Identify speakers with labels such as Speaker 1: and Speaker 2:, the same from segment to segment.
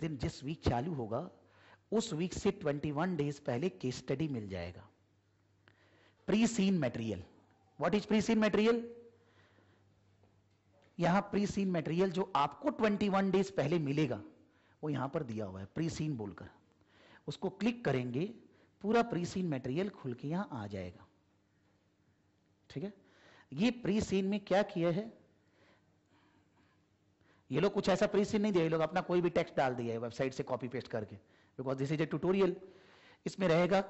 Speaker 1: दिन जिस वीक चालू होगा उस वीक से 21 डेज पहले केस स्टडी मिल जाएगा। Pre seen material. What is pre seen material? यहां प्री सीन मटेरियल जो आपको 21 डेज पहले मिलेगा वो यहां पर दिया हुआ है प्री सीन बोलकर। उसको क्लिक करेंगे, पूरा प्री सीन मटेरियल खुल के यहां आ जाएगा। ठीक है, ये प्री सीन में क्या किया है, ये लोग कुछ ऐसा प्री सीन नहीं दिया, ये लोग अपना कोई भी टेक्स्ट डाल दिया है वेबसाइट से कॉपी पेस्ट करके, because this is a tutorial. इसमें रहेगा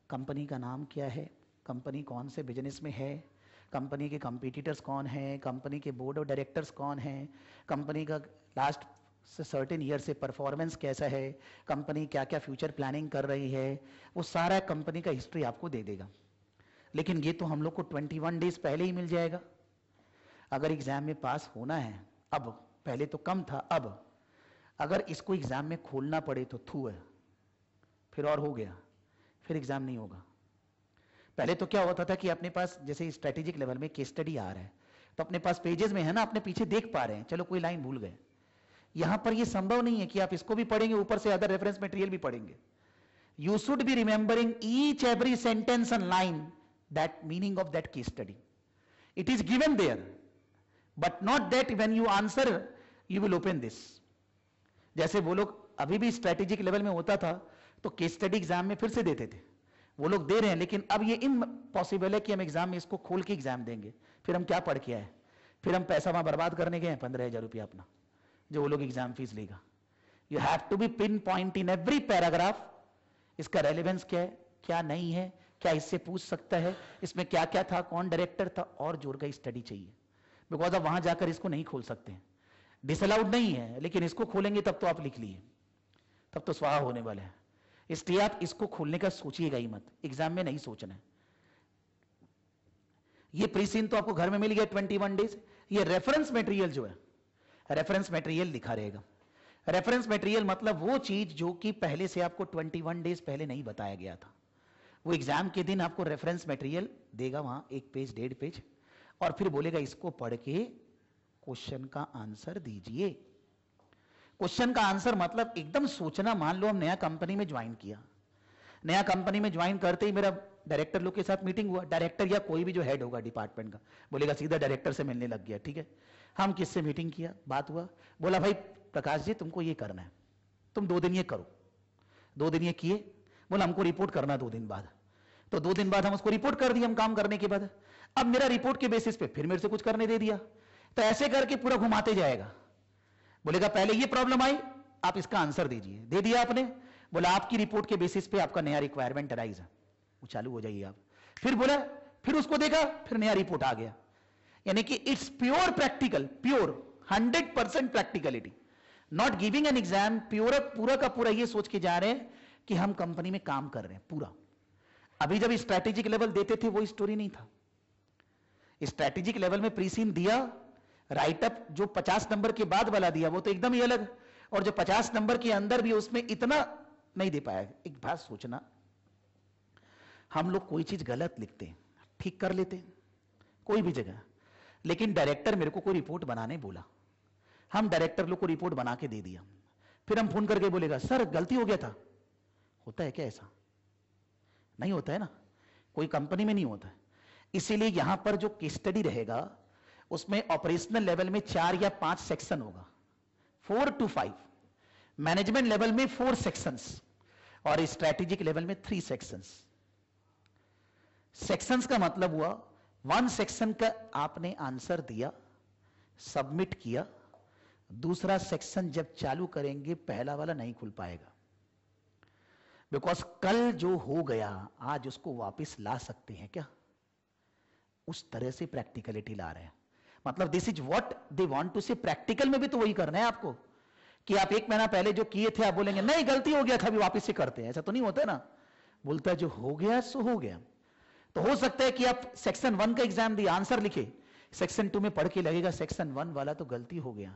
Speaker 1: कंपनी का नाम क्या है, कंपनी कौन से बिजनेस में है, कंपनी के कंपटीटर्स कौन हैं, कंपनी के बोर्ड ऑफ डायरेक्टर्स कौन हैं, कंपनी का लास्ट सर्टेन ईयर से परफॉर्मेंस कैसा है, कंपनी क्या क्या फ्यूचर प्लानिंग कर रही है, वो सारा कंपनी का हिस्ट्री आपको दे देगा। लेकिन ये तो हम लोग को 21 डेज पहले ही मिल जाएगा। अगर एग्जाम में पास होना है, अब पहले तो कम था, अब अगर इसको एग्जाम में खोलना पड़े तो थू है, फिर और हो गया, फिर एग्जाम नहीं होगा। पहले तो क्या होता था कि अपने पास जैसे स्ट्रेटेजिक लेवल में केस स्टडी आ रहा है तो अपने पास पेजेस में है ना, अपने पीछे देख पा रहे हैं, चलो कोई लाइन भूल गए। यहां पर ये संभव नहीं है कि आप इसको भी पढ़ेंगे ऊपर से अदर रेफरेंस मटेरियल भी पढ़ेंगे। You should be remembering each every sentence and line, that meaning of that case study. It is given there but not that when you answer you will open this. जैसे वो लोग अभी भी strategic level में होता था तो case study exam में फिर से देते थे, वो लोग दे रहे हैं, लेकिन अब ये इम्पॉसिबल है कि हम एग्जाम में इसको खोल के एग्जाम देंगे, फिर हम क्या पढ़ के आए, फिर हम पैसा वहां बर्बाद करने गए 15,000 रुपया अपना जो वो लोग एग्जाम फीस लेगा। You have to be pin point in every paragraph, इसका रेलेवेंस क्या है, क्या नहीं है, क्या इससे पूछ सकता है, इसमें क्या क्या था, कौन डायरेक्टर था, और जोर का स्टडी चाहिए। बिकॉज अब वहां जाकर इसको नहीं खोल सकते, डिसअलाउड नहीं है, लेकिन इसको खोलेंगे तब तो आप लिख लिए, तब तो स्वाहा होने वाले हैं। इसलिए आप इसको खोलने का सोचिएगा ही मत, एग्जाम में नहीं सोचना है। ये प्रीसीन तो आपको घर में मिल गया 21 डेज। ये रेफरेंस मटेरियल जो है, रेफरेंस मटेरियल लिखा रहेगा। रेफरेंस मटेरियल मतलब वो चीज जो कि पहले से आपको 21 डेज पहले नहीं बताया गया था, वो एग्जाम के दिन आपको रेफरेंस मटेरियल देगा वहां 1 पेज 1.5 पेज, और फिर बोलेगा इसको पढ़ के क्वेश्चन का आंसर दीजिए। क्वेश्चन का आंसर मतलब एकदम सोचना, मान लो हम नया कंपनी में ज्वाइन किया, नया कंपनी में ज्वाइन करते ही मेरा डायरेक्टर लोग के साथ मीटिंग हुआ, डायरेक्टर या कोई भी जो हेड होगा डिपार्टमेंट का बोलेगा सीधा डायरेक्टर से मिलने लग गया। ठीक है, हम किससे मीटिंग किया, बात हुआ, बोला भाई प्रकाश जी तुमको ये करना है, तुम 2 दिन ये करो। 2 दिन ये किए, बोला हमको रिपोर्ट करना 2 दिन बाद, तो 2 दिन बाद हम उसको रिपोर्ट कर दिया। हम काम करने के बाद अब मेरा रिपोर्ट के बेसिस पे फिर मेरे से कुछ करने दे दिया, तो ऐसे करके पूरा घुमाते जाएगा। बोलेगा पहले ये प्रॉब्लम आई, आप इसका आंसर दीजिए, दे दिया आपने, बोला आपकी रिपोर्ट के बेसिस पे आपका नया रिक्वायरमेंट अराइज है, वो चालू हो जाइए आप। फिर बोला, फिर उसको देखा, फिर नया रिपोर्ट आ गया। यानी कि it's pure practical, pure 100% practicality, not giving an exam. Pure पूरा का पूरा ये सोच के जा रहे हैं कि हम कंपनी में काम कर रहे हैं पूरा। अभी जब स्ट्रैटेजिक लेवल देते थे वो स्टोरी नहीं था। स्ट्रैटेजिक लेवल में प्रीसीन दिया, राइटअप जो 50 नंबर के बाद वाला दिया वो तो एकदम ही अलग, और जो 50 नंबर के अंदर भी उसमें इतना नहीं दे पाया। एक बात सोचना, हम लोग कोई चीज गलत लिखते हैं, ठीक कर लेते हैं कोई भी जगह, लेकिन डायरेक्टर मेरे को कोई रिपोर्ट बनाने बोला, हम डायरेक्टर लोग को रिपोर्ट बना के दे दिया, फिर हम फोन करके बोलेगा सर गलती हो गया था। होता है क्या ऐसा? नहीं होता है ना, कोई कंपनी में नहीं होता है। इसीलिए यहां पर जो केस स्टडी रहेगा उसमें ऑपरेशनल लेवल में 4 या 5 सेक्शन होगा, 4 to 5, मैनेजमेंट लेवल में 4 सेक्शंस, और स्ट्रैटेजिक लेवल में 3 सेक्शंस। सेक्शंस का मतलब हुआ 1 सेक्शन का आपने आंसर दिया, सबमिट किया, दूसरा सेक्शन जब चालू करेंगे पहला वाला नहीं खुल पाएगा, बिकॉज कल जो हो गया आज उसको वापस ला सकते हैं क्या, उस तरह से प्रैक्टिकलिटी ला रहे हैं। मतलब this is what they want to say. Practical में भी तो वही करना है आपको, कि आप 1 महीना पहले जो किए थे आप बोलेंगे नहीं गलती हो गया था अभी वापस से करते हैं, ऐसा तो नहीं होता है ना। बोलता है जो हो गया सो हो गया। तो हो सकता है कि आप सेक्शन 1 का एग्जाम दिए, आंसर लिखे, सेक्शन 2 में पढ़ के लगेगा सेक्शन 1 वाला तो गलती हो गया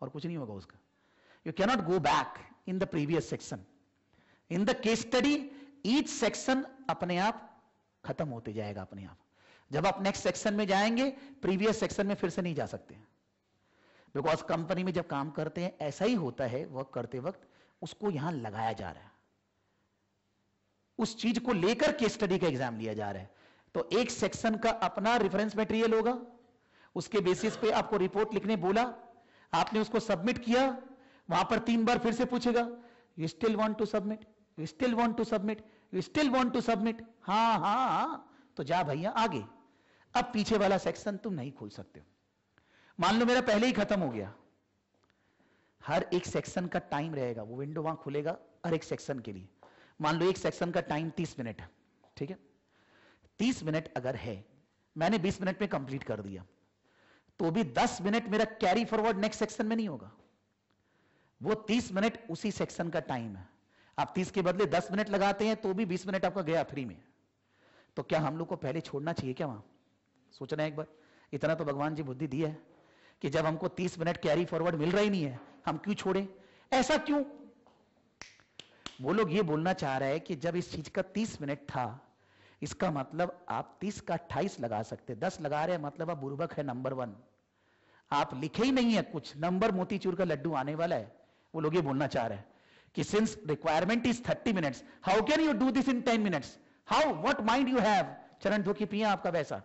Speaker 1: और कुछ नहीं होगा उसका। You cannot go back in the previous section. In the case study each section अपने आप खत्म होते जाएगा अपने आप। जब आप नेक्स्ट सेक्शन में जाएंगे प्रीवियस सेक्शन में फिर से नहीं जा सकते, बिकॉज कंपनी में जब काम करते हैं ऐसा ही होता है, वर्क करते वक्त उसको यहां लगाया जा रहा है, उस चीज को लेकर केस स्टडी का एग्जाम लिया जा रहा है। तो एक सेक्शन का अपना रेफरेंस मटेरियल होगा, उसके बेसिस पे आपको रिपोर्ट लिखने बोला, आपने उसको सबमिट किया, वहां पर 3 बार फिर से पूछेगा, you still want to submit, you still want to submit, you still want to submit, हाँ हाँ हाँ, तो जा भैया आगे। अब पीछे वाला सेक्शन तुम नहीं खोल सकते हो। मान लो मेरा पहले ही खत्म हो गया, हर एक सेक्शन का टाइम रहेगा, वो विंडो वहां खुलेगा हर एक सेक्शन के लिए। मान लो एक सेक्शन का टाइम 30 मिनट है, ठीक है, 30 मिनट अगर है, मैंने 20 मिनट में कंप्लीट कर दिया, तो भी 10 मिनट मेरा कैरी फॉरवर्ड नेक्स्ट सेक्शन में नहीं होगा, वो 30 मिनट उसी सेक्शन का टाइम है। आप 30 के बदले 10 मिनट लगाते हैं तो भी 20 मिनट आपका गया फ्री में। तो क्या हम लोग को पहले छोड़ना चाहिए क्या? वहां सोचना है एक बार। इतना तो भगवान जी बुद्धि दी है कि जब हमको 30 मिनट कैरी फॉरवर्ड मिल रही नहीं है, हम क्यों छोड़ें? ऐसा क्यों? वो लोग ये बोलना चाह रहे हैं कि जब इस चीज का 30 मिनट था, इसका मतलब आप 30 का 28 लगा सकते, 10 लगा रहे हैं मतलब आप बुर्बक है नंबर 1, आप लिखे ही नहीं है कुछ, नंबर मोतीचूर का लड्डू आने वाला है। वो लोग ये बोलना चाह रहे हैं कि since requirement is 30 minutes, how can you do this in 10 minutes? How, what mind you have? चरण धो के पिए आपका वैसा।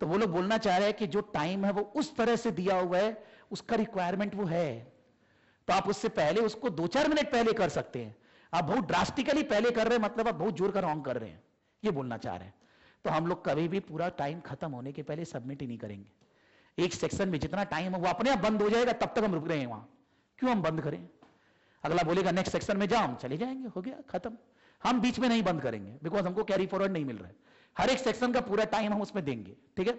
Speaker 1: तो वो लोग बोलना चाह रहे हैं कि जो टाइम है वो उस तरह से दिया हुआ है, उसका रिक्वायरमेंट वो है, तो आप उससे पहले उसको 2-4 मिनट पहले कर सकते हैं। आप बहुत ड्रास्टिकली पहले कर रहे हैं मतलब आप बहुत जोर का रॉन्ग कर रहे हैं, ये बोलना चाह रहे हैं। तो हम लोग कभी भी पूरा टाइम खत्म होने के पहले सबमिट ही नहीं करेंगे। एक सेक्शन में जितना टाइम है वो अपने आप बंद हो जाएगा, तब तक हम रुक रहे हैं वहां, क्यों हम बंद करें? अगला बोलेगा नेक्स्ट सेक्शन में जाओ, हम चले जाएंगे, हो गया खत्म। हम बीच में नहीं बंद करेंगे, बिकॉज हमको कैरी फॉरवर्ड नहीं मिल रहा है। हर एक सेक्शन का पूरा टाइम हम उसमें देंगे, ठीक है।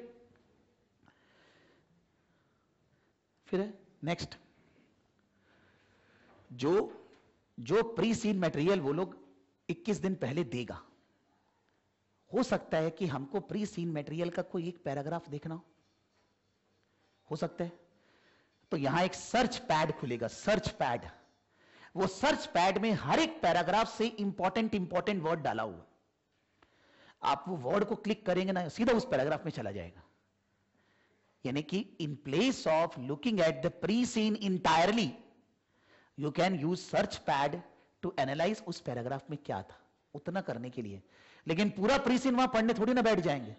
Speaker 1: फिर नेक्स्ट, जो प्री सीन मटेरियल वो लोग 21 दिन पहले देगा, हो सकता है कि हमको प्री सीन मटेरियल का कोई एक पैराग्राफ देखना हो सकता है, तो यहां एक सर्च पैड खुलेगा, सर्च पैड। वो सर्च पैड में हर एक पैराग्राफ से इंपॉर्टेंट वर्ड डाला हुआ, आप वो वर्ड को क्लिक करेंगे ना, सीधा उस पैराग्राफ में चला जाएगा। यानी कि in place of looking at the pre seen entirely, you can use search pad to analyze उस पैराग्राफ में क्या था, उतना करने के लिए। लेकिन पूरा प्री सीन वहां पढ़ने थोड़ी ना बैठ जाएंगे।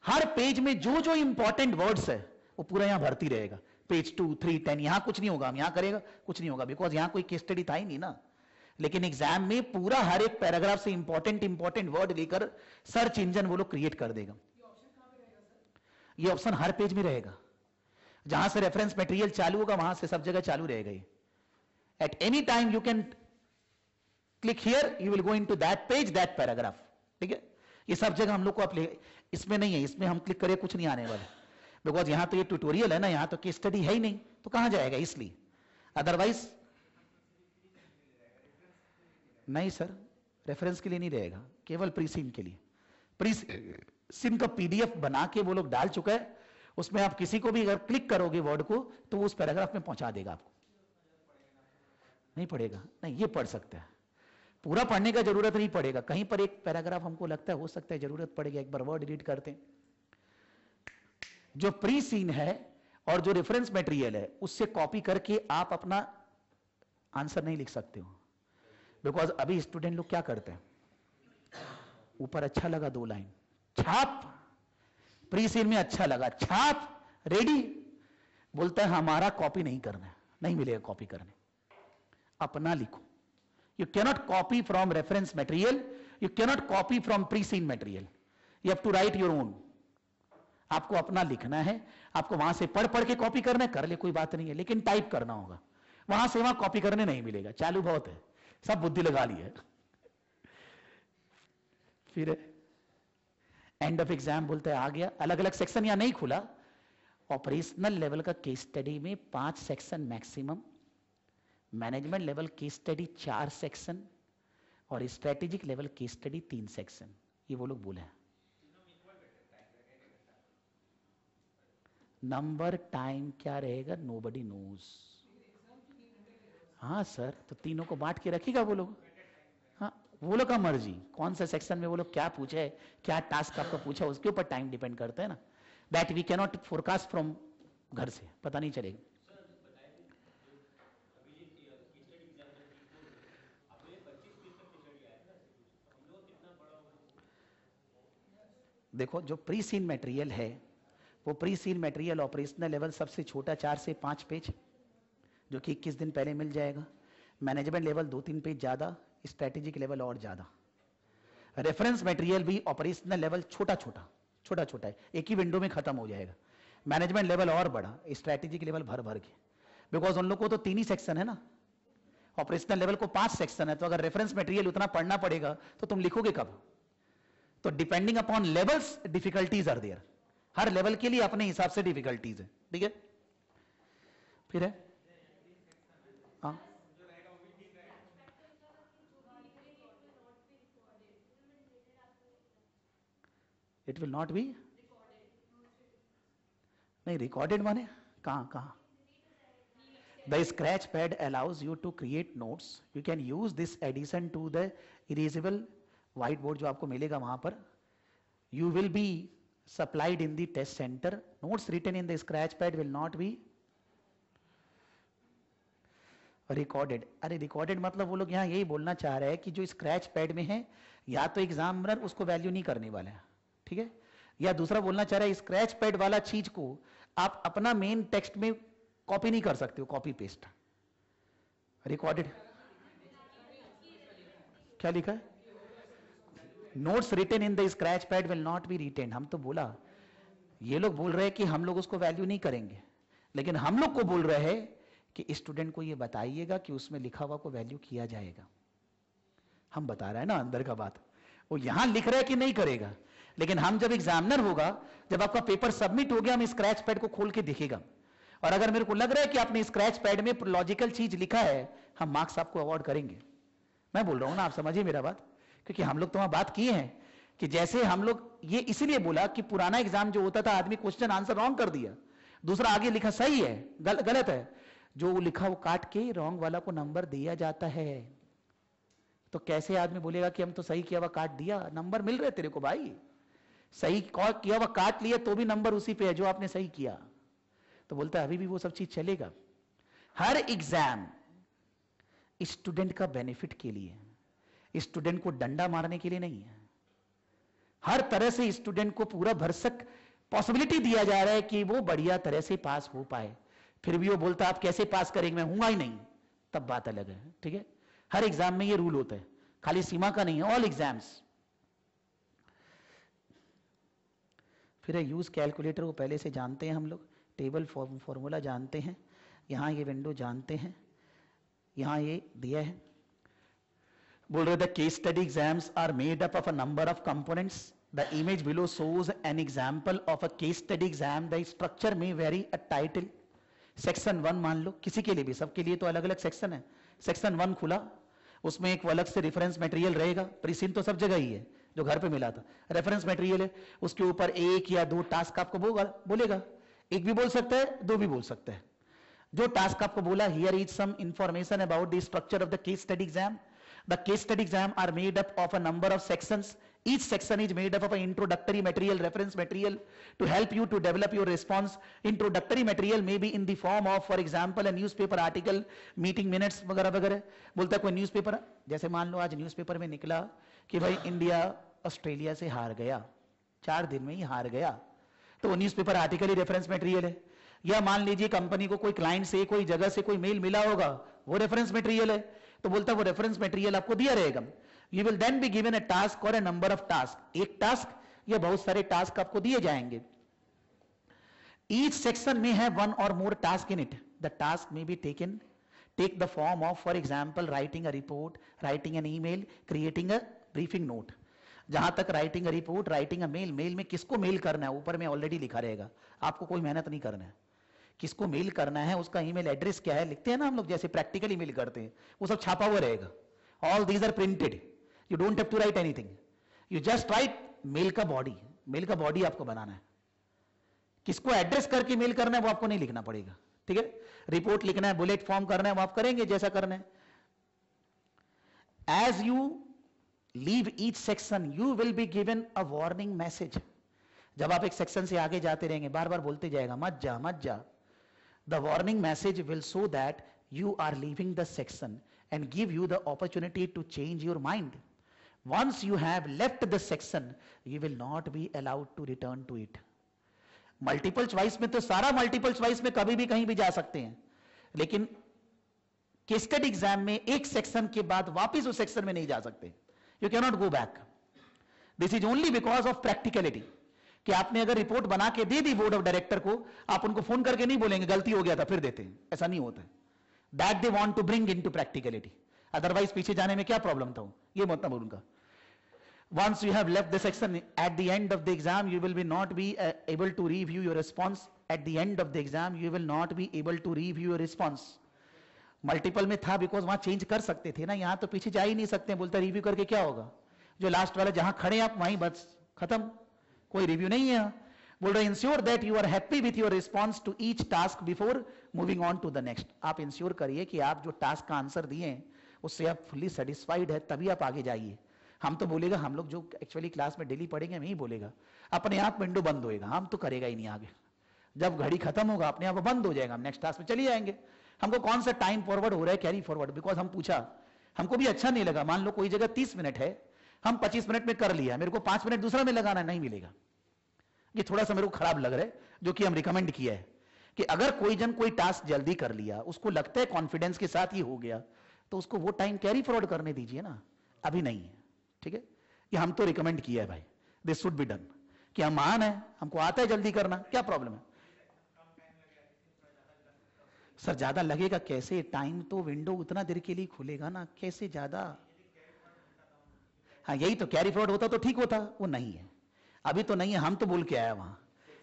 Speaker 1: हर पेज में जो जो इंपॉर्टेंट वर्ड्स है वो पूरा यहां भरती रहेगा, पेज 2, 3, 10, यहां कुछ नहीं होगा, हम यहां करेगा कुछ नहीं होगा, बिकॉज यहां कोई केस स्टडी था ही नहीं ना। लेकिन एग्जाम में पूरा हर एक पैराग्राफ से इंपॉर्टेंट वर्ड लेकर सर्च इंजन वो लोग क्रिएट कर देगा। ये ऑप्शन हर पेज में रहेगा, जहां से रेफरेंस मटेरियल चालू होगा वहां से सब जगह चालू रहेगा ये। At any time you can click here, you will go into that page, that paragraph, ठीक है। ये सब जगह हम लोग को इसमें नहीं है, इसमें हम क्लिक करें कुछ नहीं आने वाला, बिकॉज यहां तो ये ट्यूटोरियल है ना, यहां तो केस स्टडी है ही नहीं, तो कहां जाएगा, इसलिए। अदरवाइज नहीं सर, रेफरेंस के लिए नहीं रहेगा, केवल प्री सीन के लिए। प्री सीन का पीडीएफ बना के वो लोग डाल चुका है, उसमें आप किसी को भी अगर क्लिक करोगे वर्ड को तो वो उस पैराग्राफ में पहुंचा देगा आपको। नहीं पढ़ेगा, नहीं ये पढ़ सकता है, पूरा पढ़ने का जरूरत नहीं पड़ेगा। कहीं पर एक पैराग्राफ हमको लगता है हो सकता है जरूरत पड़ेगी, एक बार वर्ड एडिट करते हैं। जो प्री सीन है और जो रेफरेंस मटेरियल है उससे कॉपी करके आप अपना आंसर नहीं लिख सकते हो, बिकॉज अभी स्टूडेंट लोग क्या करते हैं, ऊपर अच्छा लगा 2 लाइन छाप, प्री सीन में अच्छा लगा छाप, रेडी, बोलता है हमारा कॉपी नहीं करना है, नहीं मिलेगा कॉपी करने, अपना लिखो। You cannot copy from reference material, you cannot copy from pre-seen material, you have to write your own। आपको अपना लिखना है, आपको वहां से पढ़ के कॉपी करना है, कर ले कोई बात नहीं है, लेकिन टाइप करना होगा, वहां से वहां कॉपी करने नहीं मिलेगा, चालू बहुत है, सब बुद्धि लगा ली है। फिर एंड ऑफ एग्जाम बोलते हैं आ गया, अलग अलग सेक्शन यहां नहीं खुला। ऑपरेशनल लेवल का केस स्टडी में 5 section maximum, management level case study 4 section, और strategic level case study 3 section, ये वो लोग बोले हैं। नंबर टाइम क्या रहेगा नोबडी नोज। हाँ सर, तो तीनों को बांट के रखेगा वो लोग, हाँ वो लोग का मर्जी, कौन सा सेक्शन में वो लोग क्या पूछे, क्या टास्क आपका पूछा, उसके ऊपर टाइम डिपेंड करता है ना, that we cannot forecast from घर से, पता नहीं चलेगा। देखो जो प्री सीन मटेरियल है वो pre seen material operational level सबसे छोटा 4 से 5 पेज जो कि 21 दिन पहले मिल जाएगा। मैनेजमेंट लेवल 2-3 पेज ज्यादा, स्ट्रेटेजिक लेवल और ज्यादा। रेफरेंस मटेरियल भी ऑपरेशनल लेवल छोटा छोटा है, एक ही विंडो में खत्म हो जाएगा। मैनेजमेंट लेवल और बड़ा, स्ट्रेटेजिक लेवल भर भर के, बिकॉज उन लोग को तो 3 ही सेक्शन है ना, ऑपरेशनल लेवल को 5 सेक्शन है। तो अगर रेफरेंस मटेरियल उतना पढ़ना पड़ेगा तो तुम लिखोगे कब? तो depending upon levels difficulties are there, हर लेवल के लिए अपने हिसाब से डिफिकल्टीज है, ठीक है। फिर है हाँ, इट विल नॉट बी, नहीं रिकॉर्डेड माने कहां? The scratch pad allows you to create notes. You can use this addition to the erasable whiteboard जो आपको मिलेगा वहां पर. You will be supplied in the test center. Notes written in the scratch pad will not be recorded. अरे recorded मतलब वो लोग यहाँ यही बोलना चाह रहे हैं कि जो scratch pad में है या तो एग्जामिनर उसको वैल्यू नहीं करने वाला है, ठीक है, या दूसरा बोलना चाह रहा है स्क्रैच पैड वाला चीज को आप अपना मेन टेक्स्ट में कॉपी नहीं कर सकते हो, कॉपी पेस्ट। रिकॉर्डेड क्या लिखा है? Notes written in the scratch pad will not be written. हम तो बोला, ये लोग बोल रहे हैं कि हम लोग उसको वैल्यू नहीं करेंगे, लेकिन हम लोग को बोल रहे हैं कि स्टूडेंट को ये बताइएगा कि उसमें लिखा हुआ को वैल्यू किया जाएगा। हम बता रहे हैं ना अंदर का बात, वो यहां लिख रहा है कि नहीं करेगा, लेकिन हम जब एग्जामिनर होगा, जब आपका पेपर सबमिट हो गया, हम स्क्रैच पैड को खोल के दिखेगा, और अगर मेरे को लग रहा है कि आपने स्क्रैच पैड में लॉजिकल चीज लिखा है, हम मार्क्स आपको अवार्ड करेंगे। मैं बोल रहा हूं ना, आप समझिए मेरा बात, क्योंकि हम लोग तो वहां बात किए हैं कि जैसे हम लोग ये इसीलिए बोला कि पुराना एग्जाम जो होता था आदमी क्वेश्चन आंसर रॉन्ग कर दिया, दूसरा आगे लिखा सही है, गलत है, जो लिखा वो काट के रॉन्ग वाला को नंबर दिया जाता है। तो कैसे आदमी बोलेगा कि हम तो सही किया हुआ काट दिया, नंबर मिल रहे तेरे को भाई, सही किया हुआ काट लिया तो भी नंबर उसी पे है जो आपने सही किया। तो बोलता है अभी भी वो सब चीज चलेगा। हर एग्जाम स्टूडेंट का बेनिफिट के लिए, स्टूडेंट को डंडा मारने के लिए नहीं है। हर तरह से स्टूडेंट को पूरा भरसक पॉसिबिलिटी दिया जा रहा है कि वो बढ़िया तरह से पास हो पाए। फिर भी वो बोलता है आप कैसे पास करेंगे, मैं हूंगा ही नहीं, तब बात अलग है, ठीक है। हर एग्जाम में ये रूल होता है, खाली सीमा का नहीं है, ऑल एग्जाम्स। फिर यूज कैलकुलेटर को पहले से जानते हैं हम लोग, टेबल फॉर्मूला जानते हैं, यहां ये विंडो जानते हैं, यहां ये दिया है। बोल रहे the case study exams are made up of a number of components. The image below shows an example of a case study exam. The structure में वेरी अ टाइटल। सेक्शन 1 मान लो, किसी के लिए भी, सबके लिए तो अलग अलग सेक्शन है। सेक्शन 1 खुला, उसमें एक अलग से रेफरेंस मटेरियल रहेगा। प्रीसीन तो सब जगह ही है जो घर पे मिला था, रेफरेंस मटेरियल है, उसके ऊपर 1 या 2 टास्क आपको बोलेगा, एक भी बोल सकता है, 2 भी बोल सकता है। जो टास्क आपको बोला, here is some information about the structure of the case study exam. The case study exam are made up of a number of sections. Each section is made up of an introductory material, reference material to help you to develop your response. Introductory material may be in the form of, for example, a newspaper article, meeting minutes वगैरह वगैरह। बोलता है कोई newspaper, जैसे मान लो आज newspaper में निकला कि भाई इंडिया ऑस्ट्रेलिया से हार गया, 4 दिन में ही हार गया, तो वो न्यूज़पेपर आर्टिकल ही रेफरेंस मटेरियल है। या मान लीजिए कंपनी को कोई क्लाइंट से कोई जगह से कोई मेल मिला होगा, वो रेफरेंस मटेरियल है, तो बोलता है वो रेफरेंस मटेरियल आपको दिया रहेगा। You will then be given a task or a number of tasks. एक टास्क या बहुत सारे टास्क आपको दिए जाएंगे। Each section may have one or more tasks in it. The task may be take the form of, for example, writing a report, writing an email, creating a briefing note. जहां तक writing a report, writing a mail, mail में किसको mail करना है ऊपर में already लिखा रहेगा, आपको कोई मेहनत नहीं करना है। किसको मेल करना है, उसका ईमेल एड्रेस क्या है, लिखते हैं ना हम लोग जैसे प्रैक्टिकल ईमेल करते हैं, वो सब छापा हुआ रहेगा। All these are printed, you don't have to write anything, you just write mail का बॉडी। मेल का बॉडी आपको बनाना है, किसको एड्रेस करके मेल करना है वो आपको नहीं लिखना पड़ेगा, ठीक है। रिपोर्ट लिखना है, बुलेट फॉर्म करना है, वो आप करेंगे जैसा करना है। As you leave each section you will be given a warning message. जब आप एक सेक्शन से आगे जाते रहेंगे, बार बार बोलते जाएगा मत जा मत जा। The warning message will show that you are leaving the section and give you the opportunity to change your mind. Once you have left the section, you will not be allowed to return to it. Multiple choice में तो सारा multiple choice में कभी भी कहीं भी जा सकते हैं, लेकिन केस स्टडी एग्जाम में एक सेक्शन के बाद वापस उस सेक्शन में नहीं जा सकते. You can not go back. This is only because of practicality. कि आपने अगर रिपोर्ट बना के दे दी बोर्ड ऑफ डायरेक्टर को, आप उनको फोन करके नहीं बोलेंगे गलती हो गया था फिर देते हैं, ऐसा नहीं होता. That they want to bring into practicality. Otherwise पीछे जाने में क्या प्रॉब्लम था, ये मतलब उनका. Once you have left the section, at the end of the exam, you will be not be able to review your response. At the end of the exam, you will not be able to review your response. Multiple में था because वहां change कर सकते थे ना, यहां तो पीछे जा ही नहीं सकते. बोलता रिव्यू करके क्या होगा, जो लास्ट वाला जहां खड़े आप वहीं बस खत्म, कोई रिव्यू नहीं है. बोल रहे ensure that you are happy with your response to each task before moving on to the next. आप इंश्योर करिए कि आप जो टास्क का आंसर दिए हैं उससे आप फुल्ली सेटिस्फाइड है, तभी आप आगे जाइए. हम तो बोलेगा, हम लोग जो एक्चुअली क्लास में डेली पढ़ेंगे हम ही बोलेगा, अपने आप विंडो बंद होएगा, हम तो करेगा ही नहीं आगे. जब घड़ी खत्म होगा अपने आप बंद हो जाएगा, हम नेक्स्ट टास्क में चले जाएंगे. हमको कौन सा टाइम फॉरवर्ड हो रहा है, कैरी फॉरवर्ड, बिकॉज हम पूछा, हमको भी अच्छा नहीं लगा. मान लो कोई जगह 30 मिनट है, हम 25 मिनट में कर लिया, मेरे को 5 मिनट दूसरा में लगाना नहीं मिलेगा. ये थोड़ा सा मेरे को खराब लग रहा है, जो कि हम रिकमेंड किया है कि अगर कोई जन कोई टास्क जल्दी कर लिया, उसको लगता है कॉन्फिडेंस के साथ ये हो गया, तो उसको वो टाइम कैरी फॉरवर्ड करने दीजिए ना, अभी नहीं है. ठीक है, ये हम तो रिकमेंड किया है भाई, दिस शुड बी डन. कि हम महान है, हमको आता है जल्दी करना, क्या प्रॉब्लम है. सर ज्यादा लगेगा कैसे, टाइम तो विंडो उतना देर के लिए खुलेगा ना, कैसे ज्यादा. हाँ यही तो, कैरी फॉरवर्ड होता तो ठीक होता, वो नहीं है, अभी तो नहीं है. हम तो बोल के आया वहां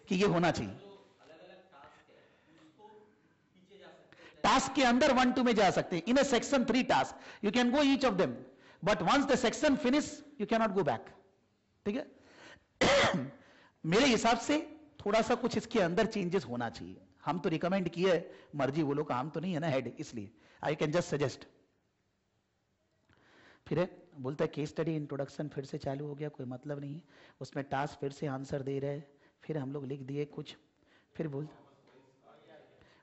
Speaker 1: कि ये होना चाहिए. टास्क के अंदर 1-2 में जा सकते हैं. In a section 3 task you can go each of them, but once the section finish you can not go back. ठीक है. मेरे हिसाब से थोड़ा सा कुछ इसके अंदर चेंजेस होना चाहिए. हम तो रिकमेंड किए, मर्जी बोलो, काम तो नहीं है ना हेड, इसलिए आई कैन जस्ट सजेस्ट. फिर है, बोलता है केस स्टडी इंट्रोडक्शन फिर से चालू हो गया, कोई मतलब नहीं है. उसमें टास्क फिर से आंसर दे रहे, फिर हम लोग लिख दिए कुछ, फिर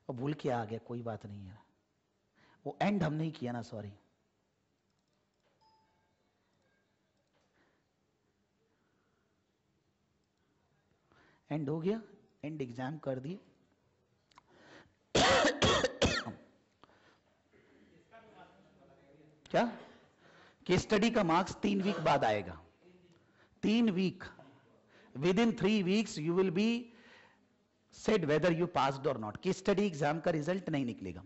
Speaker 1: भूल के आ गया, कोई बात नहीं है. वो एंड हम नहीं किया ना, सॉरी. एंड हो गया, एंड एग्जाम कर दिए. क्या केस स्टडी का मार्क्स 3 वीक बाद आएगा. 3 week, within 3 weeks you will be said whether you passed और नॉट. केस स्टडी एग्जाम का रिजल्ट नहीं निकलेगा.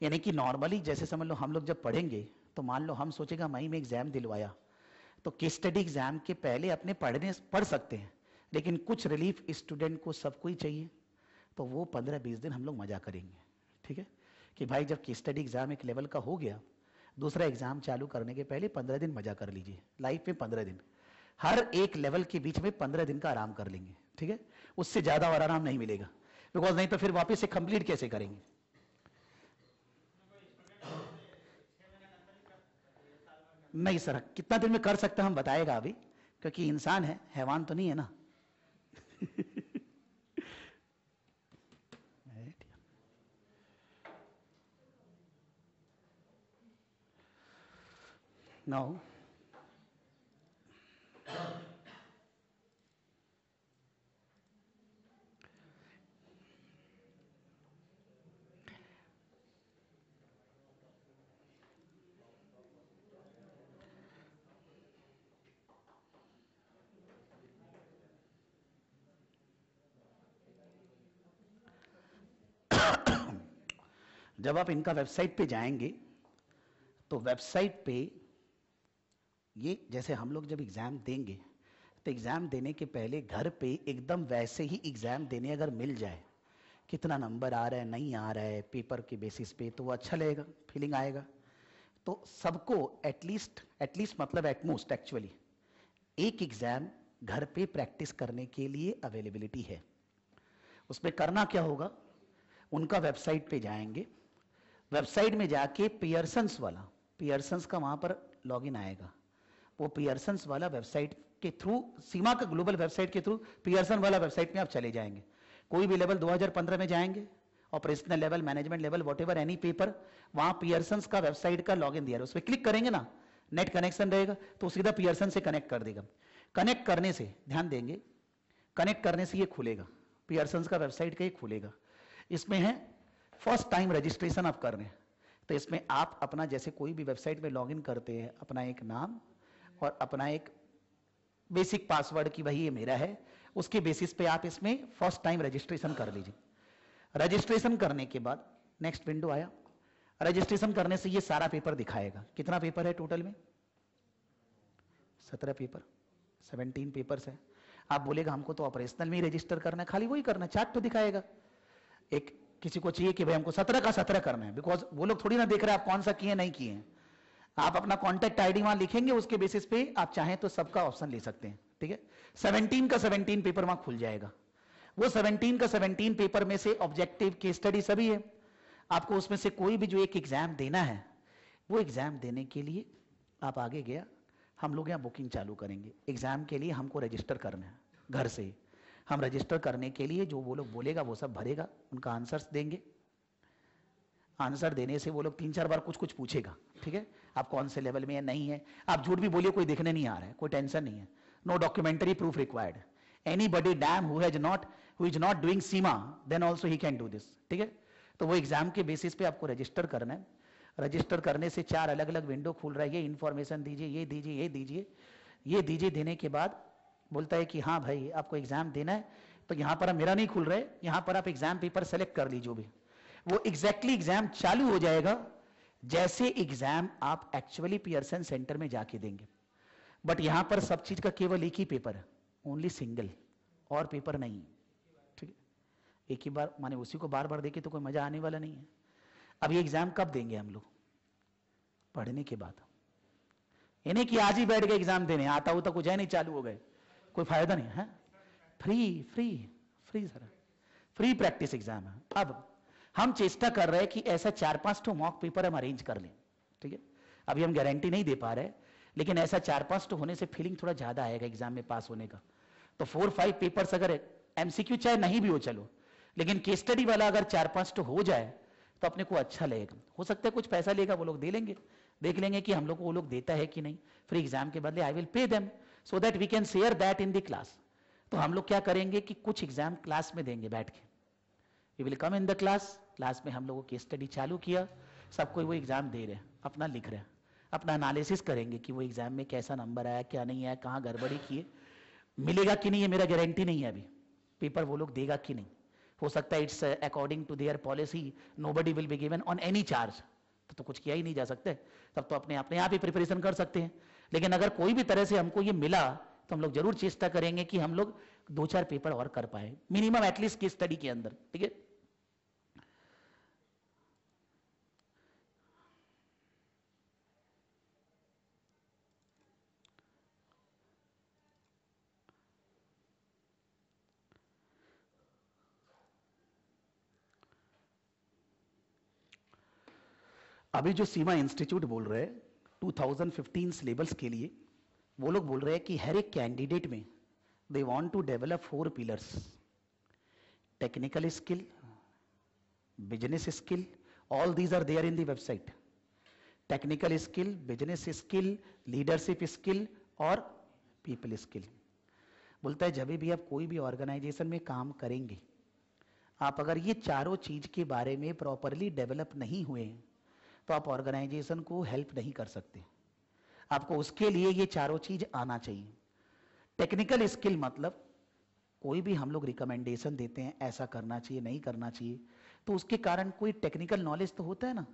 Speaker 1: यानी कि नॉर्मली जैसे समझ लो हम लोग जब पढ़ेंगे, तो मान लो हम सोचेगा मई में एग्जाम दिलवाया, तो केस स्टडी एग्जाम के पहले अपने पढ़ सकते हैं, लेकिन कुछ रिलीफ स्टूडेंट को सबको ही चाहिए, तो वो 15-20 दिन हम लोग मजा करेंगे. ठीक है, कि भाई जब केस स्टडी एग्जाम एक लेवल का हो गया, दूसरा एग्जाम चालू करने के पहले 15 दिन मजा कर लीजिए. लाइफ में 15 दिन, हर एक लेवल के बीच में 15 दिन का आराम कर लेंगे. ठीक है, उससे ज्यादा और आराम नहीं मिलेगा, बिकॉज नहीं तो फिर वापस से कंप्लीट कैसे करेंगे. नहीं सर, कितना दिन में कर सकता हम बताएगा अभी, क्योंकि इंसान है, हैवान तो नहीं है ना. No. जब आप इनका वेबसाइट पे जाएंगे, तो वेबसाइट पे ये जैसे हम लोग जब एग्जाम देंगे, तो एग्जाम देने के पहले घर पे एकदम वैसे ही एग्जाम देने अगर मिल जाए, कितना नंबर आ रहा है नहीं आ रहा है पेपर के बेसिस पे, तो वो अच्छा लगेगा, फीलिंग आएगा. तो सबको एटलीस्ट मतलब एटमोस्ट एक्चुअली एक एग्जाम घर पे प्रैक्टिस करने के लिए अवेलेबिलिटी है. उसमें करना क्या होगा, उनका वेबसाइट पे जाएंगे, वेबसाइट में जाके पियर्सन्स का वहां पर लॉगिन आएगा. वो पियर्सन्स वाला वेबसाइट के थ्रू, सीमा का ग्लोबल वेबसाइट के थ्रू पियर्सन वाला वेबसाइट में आप चले जाएंगे. कोई भी लेवल 2015 में जाएंगे, operational level, management level, whatever any paper, वहां पियर्सन्स का वेबसाइट का लॉगिन दिया है, उस पर क्लिक करेंगे ना, नेट कनेक्शन रहेगा तो सीधा पियर्सन से कनेक्ट कर देगा। कनेक्ट करने से ध्यान देंगे, कनेक्ट करने से ये खुलेगा, पियर्सन का वेबसाइट का ये खुलेगा। इसमें है फर्स्ट टाइम रजिस्ट्रेशन आप कर रहे हैं, तो इसमें आप अपना जैसे कोई भी वेबसाइट में लॉगिन करते हैं, अपना एक नाम और अपना एक बेसिक पासवर्ड की भाई ये मेरा है, उसके बेसिस पे आप इसमें फर्स्ट टाइम रजिस्ट्रेशन कर लीजिए। रजिस्ट्रेशन करने के बाद नेक्स्ट विंडो आया, रजिस्ट्रेशन करने से ये सारा पेपर दिखाएगा। कितना पेपर है टोटल में? 17 पेपर, 17 पेपर्स है। आप बोलेगा हमको तो ऑपरेशनल में ही रजिस्टर करना है, खाली वही करना है, चार्ट तो दिखाएगा। एक किसी को चाहिए कि भाई हमको 17 का 17 करना है, बिकॉज वो लोग थोड़ी ना देख रहे हैं आप कौन सा किए नहीं किए हैं। आप अपना कॉन्टैक्ट आईडी वहां लिखेंगे, उसके बेसिस पे आप चाहें तो सबका ऑप्शन ले सकते हैं, ठीक है। 17 का 17 पेपर वहां खुल जाएगा। वो 17 का 17 पेपर में से ऑब्जेक्टिव केस स्टडी सभी है। आपको उसमें से कोई भी जो एक एग्जाम देना है, वो एग्जाम देने के लिए आप आगे गया, हम लोग यहाँ बुकिंग चालू करेंगे। एग्जाम के लिए हमको रजिस्टर करना है घर से। हम रजिस्टर करने के लिए जो वो लोग बोलेगा वो सब भरेगा, उनका आंसर्स देंगे। आंसर देने से वो लोग 3-4 बार कुछ कुछ पूछेगा, ठीक है। आप कौन से लेवल में है नहीं है, आप झूठ भी बोलिए, कोई देखने नहीं आ रहा है, कोई टेंशन नहीं है। No documentary proof required. Anybody damn who is not doing CIMA then also he can do this, ठीक है। तो वो एग्जाम के बेसिस पे आपको रजिस्टर करना है। रजिस्टर करने से 4 अलग अलग विंडो खुल रहा है, ये इंफॉर्मेशन दीजिए, ये दीजिए, ये दीजिए, ये दीजिए। देने के बाद बोलता है कि हाँ भाई आपको एग्जाम देना है, तो यहां पर मेरा नहीं खुल रहा है, यहां पर आप एग्जाम पेपर सेलेक्ट कर लीजिए। भी वो एग्जैक्टली एग्जाम चालू हो जाएगा जैसे एग्जाम आप एक्चुअली पियर्सन सेंटर में जाके देंगे। बट यहां पर सब चीज का केवल एक ही पेपर है, ओनली सिंगल, और पेपर नहीं, ठीक है। एक ही बार माने उसी को बार बार देखे तो कोई मजा आने वाला नहीं है। अब ये एग्जाम कब देंगे हम लोग? पढ़ने के बाद। इन्हें कि आज ही बैठ गए एग्जाम देने, आता हो तो कुछ है नहीं, चालू हो गए, कोई फायदा नहीं है। Free free free sir, free practice exam है। अब हम चेष्टा कर रहे हैं कि ऐसा 4-5 तो मॉक पेपर हम अरेंज कर लें, ठीक है। अभी हम गारंटी नहीं दे पा रहे, लेकिन ऐसा 4-5 तो होने से फीलिंग थोड़ा ज्यादा आएगा एग्जाम में पास होने का। तो 4-5 पेपर्स अगर एमसीक्यू चाहे नहीं भी हो चलो, लेकिन केस स्टडी वाला अगर 4-5 तो हो जाए तो अपने को अच्छा लगेगा। हो सकता है कुछ पैसा लेगा वो लोग, दे लेंगे, देख लेंगे कि हम लोग को वो लोग देता है कि नहीं। फ्री एग्जाम के बदले I will pay them so that we can share that in the class. तो हम लोग क्या करेंगे कि कुछ एग्जाम क्लास में देंगे बैठ के, we will come in the class. Class में हम लोगों की स्टडी चालू किया, सबको वो एग्जाम दे रहे हैं, अपना लिख रहे हैं, अपना एनालिसिस करेंगे कि वो एग्जाम में कैसा नंबर आया, क्या नहीं आया, कहाँ गड़बड़ी किए, मिलेगा कि नहीं, ये मेरा गारंटी नहीं है। अभी पेपर वो लोग देगा कि नहीं, हो सकता है it's according to their policy nobody will be given on any charge, तो कुछ किया ही नहीं जा सकते, तब तो अपने आप ही प्रिपरेशन कर सकते हैं। लेकिन अगर कोई भी तरह से हमको ये मिला तो हम लोग जरूर चेष्टा करेंगे कि हम लोग 2-4 पेपर और कर पाए मिनिमम एटलीस्ट की स्टडी के अंदर, ठीक है। अभी जो सीमा इंस्टीट्यूट बोल रहे हैं 2015 सिलेबस के लिए, वो लोग बोल रहे हैं कि हर एक कैंडिडेट में they want to develop 4 pillars: technical skill, business skill, all these are there in the website. Technical skill, business skill, leadership skill और पीपल स्किल। बोलता है जब भी आप कोई भी ऑर्गेनाइजेशन में काम करेंगे, आप अगर ये चारों चीज के बारे में प्रॉपरली डेवलप नहीं हुए तो आप ऑर्गेनाइजेशन को हेल्प नहीं कर सकते। आपको उसके लिए ये चारों चीज आना चाहिए। टेक्निकल स्किल मतलब कोई भी हम लोग रिकमेंडेशन देते हैं, ऐसा करना चाहिए, नहीं करना चाहिए, तो उसके कारण कोई टेक्निकल नॉलेज तो होता है ना।